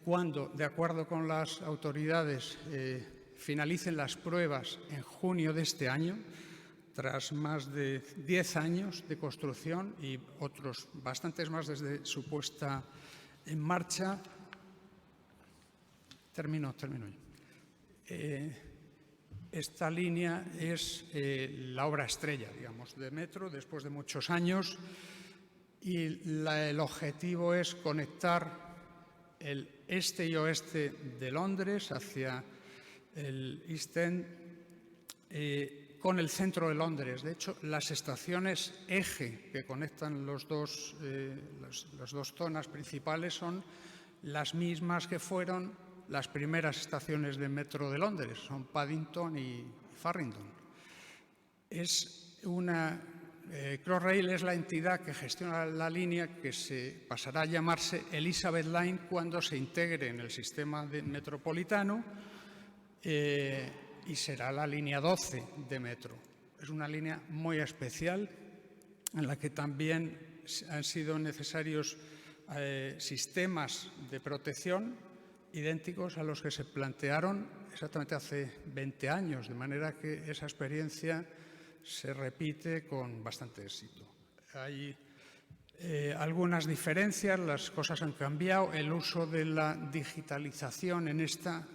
cuando, de acuerdo con las autoridades, finalicen las pruebas en junio de este año, tras más de 10 años de construcción y otros bastantes más desde su puesta en marcha. Termino ya. Esta línea es la obra estrella, digamos, de metro después de muchos años y el objetivo es conectar el este y oeste de Londres hacia el East End con el centro de Londres. De hecho, las estaciones eje que conectan las dos zonas principales son las mismas que fueron las primeras estaciones de metro de Londres, son Paddington y Farringdon. Crossrail es la entidad que gestiona la línea que se pasará a llamarse Elizabeth Line cuando se integre en el sistema metropolitano y será la línea 12 de metro. Es una línea muy especial en la que también han sido necesarios sistemas de protección idénticos a los que se plantearon exactamente hace 20 años, de manera que esa experiencia se repite con bastante éxito. Hay algunas diferencias, las cosas han cambiado, el uso de la digitalización en esta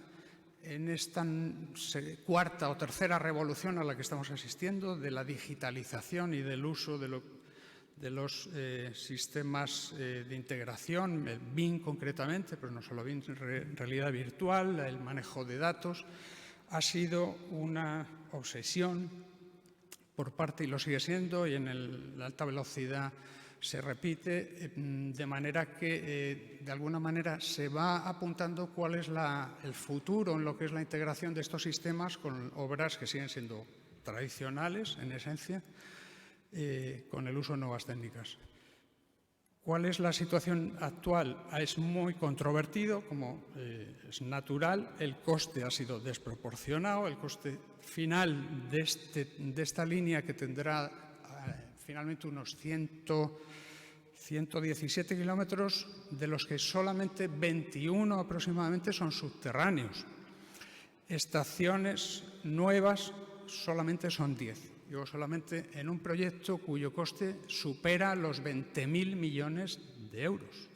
cuarta o tercera revolución a la que estamos asistiendo, de la digitalización y del uso de los sistemas de integración, el BIM concretamente, pero no solo BIM, realidad virtual, el manejo de datos, ha sido una obsesión por parte, y lo sigue siendo, y en la alta velocidad se repite, de manera que de alguna manera se va apuntando cuál es el futuro en lo que es la integración de estos sistemas con obras que siguen siendo tradicionales en esencia, con el uso de nuevas técnicas. ¿Cuál es la situación actual? Es muy controvertido, como es natural. El coste ha sido desproporcionado. El coste final de esta línea, que tendrá finalmente unos 117 kilómetros, de los que solamente 21 aproximadamente son subterráneos. Estaciones nuevas solamente son 10. Digo solamente en un proyecto cuyo coste supera los 20.000 millones de euros.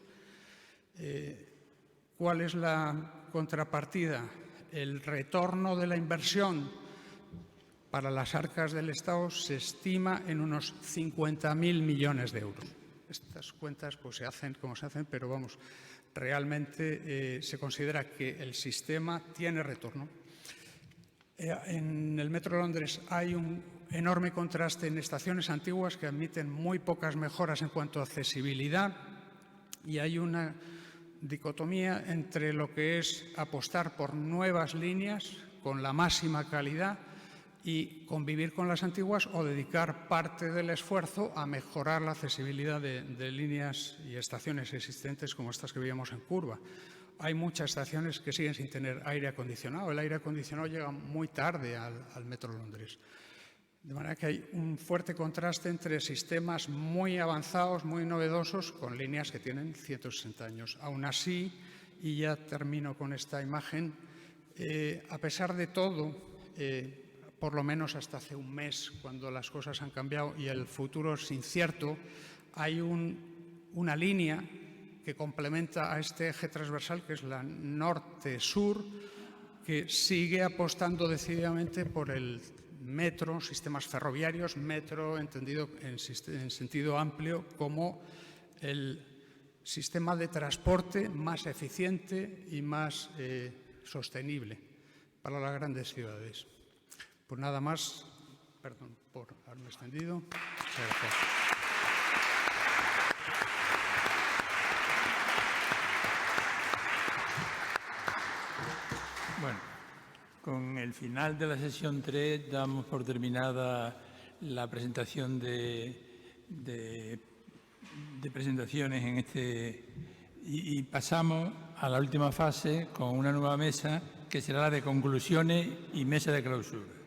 ¿Cuál es la contrapartida? El retorno de la inversión para las arcas del Estado se estima en unos 50.000 millones de euros. Estas cuentas pues se hacen como se hacen, pero vamos, realmente se considera que el sistema tiene retorno. En el Metro de Londres hay un enorme contraste en estaciones antiguas que admiten muy pocas mejoras en cuanto a accesibilidad, y hay una dicotomía entre lo que es apostar por nuevas líneas con la máxima calidad y convivir con las antiguas, o dedicar parte del esfuerzo a mejorar la accesibilidad de líneas y estaciones existentes como estas que veíamos en Curva. Hay muchas estaciones que siguen sin tener aire acondicionado. El aire acondicionado llega muy tarde al Metro de Londres. De manera que hay un fuerte contraste entre sistemas muy avanzados, muy novedosos, con líneas que tienen 160 años. Aún así, y ya termino con esta imagen, a pesar de todo, por lo menos hasta hace un mes, cuando las cosas han cambiado y el futuro es incierto, hay una línea que complementa a este eje transversal, que es la norte-sur, que sigue apostando decididamente por el metro, sistemas ferroviarios, metro entendido en sentido amplio como el sistema de transporte más eficiente y más sostenible para las grandes ciudades. Pues nada más, perdón por haberme extendido. Muchas gracias.
Bueno, con el final de la sesión 3 damos por terminada la presentación de presentaciones en y pasamos a la última fase con una nueva mesa, que será la de conclusiones y mesa de clausura.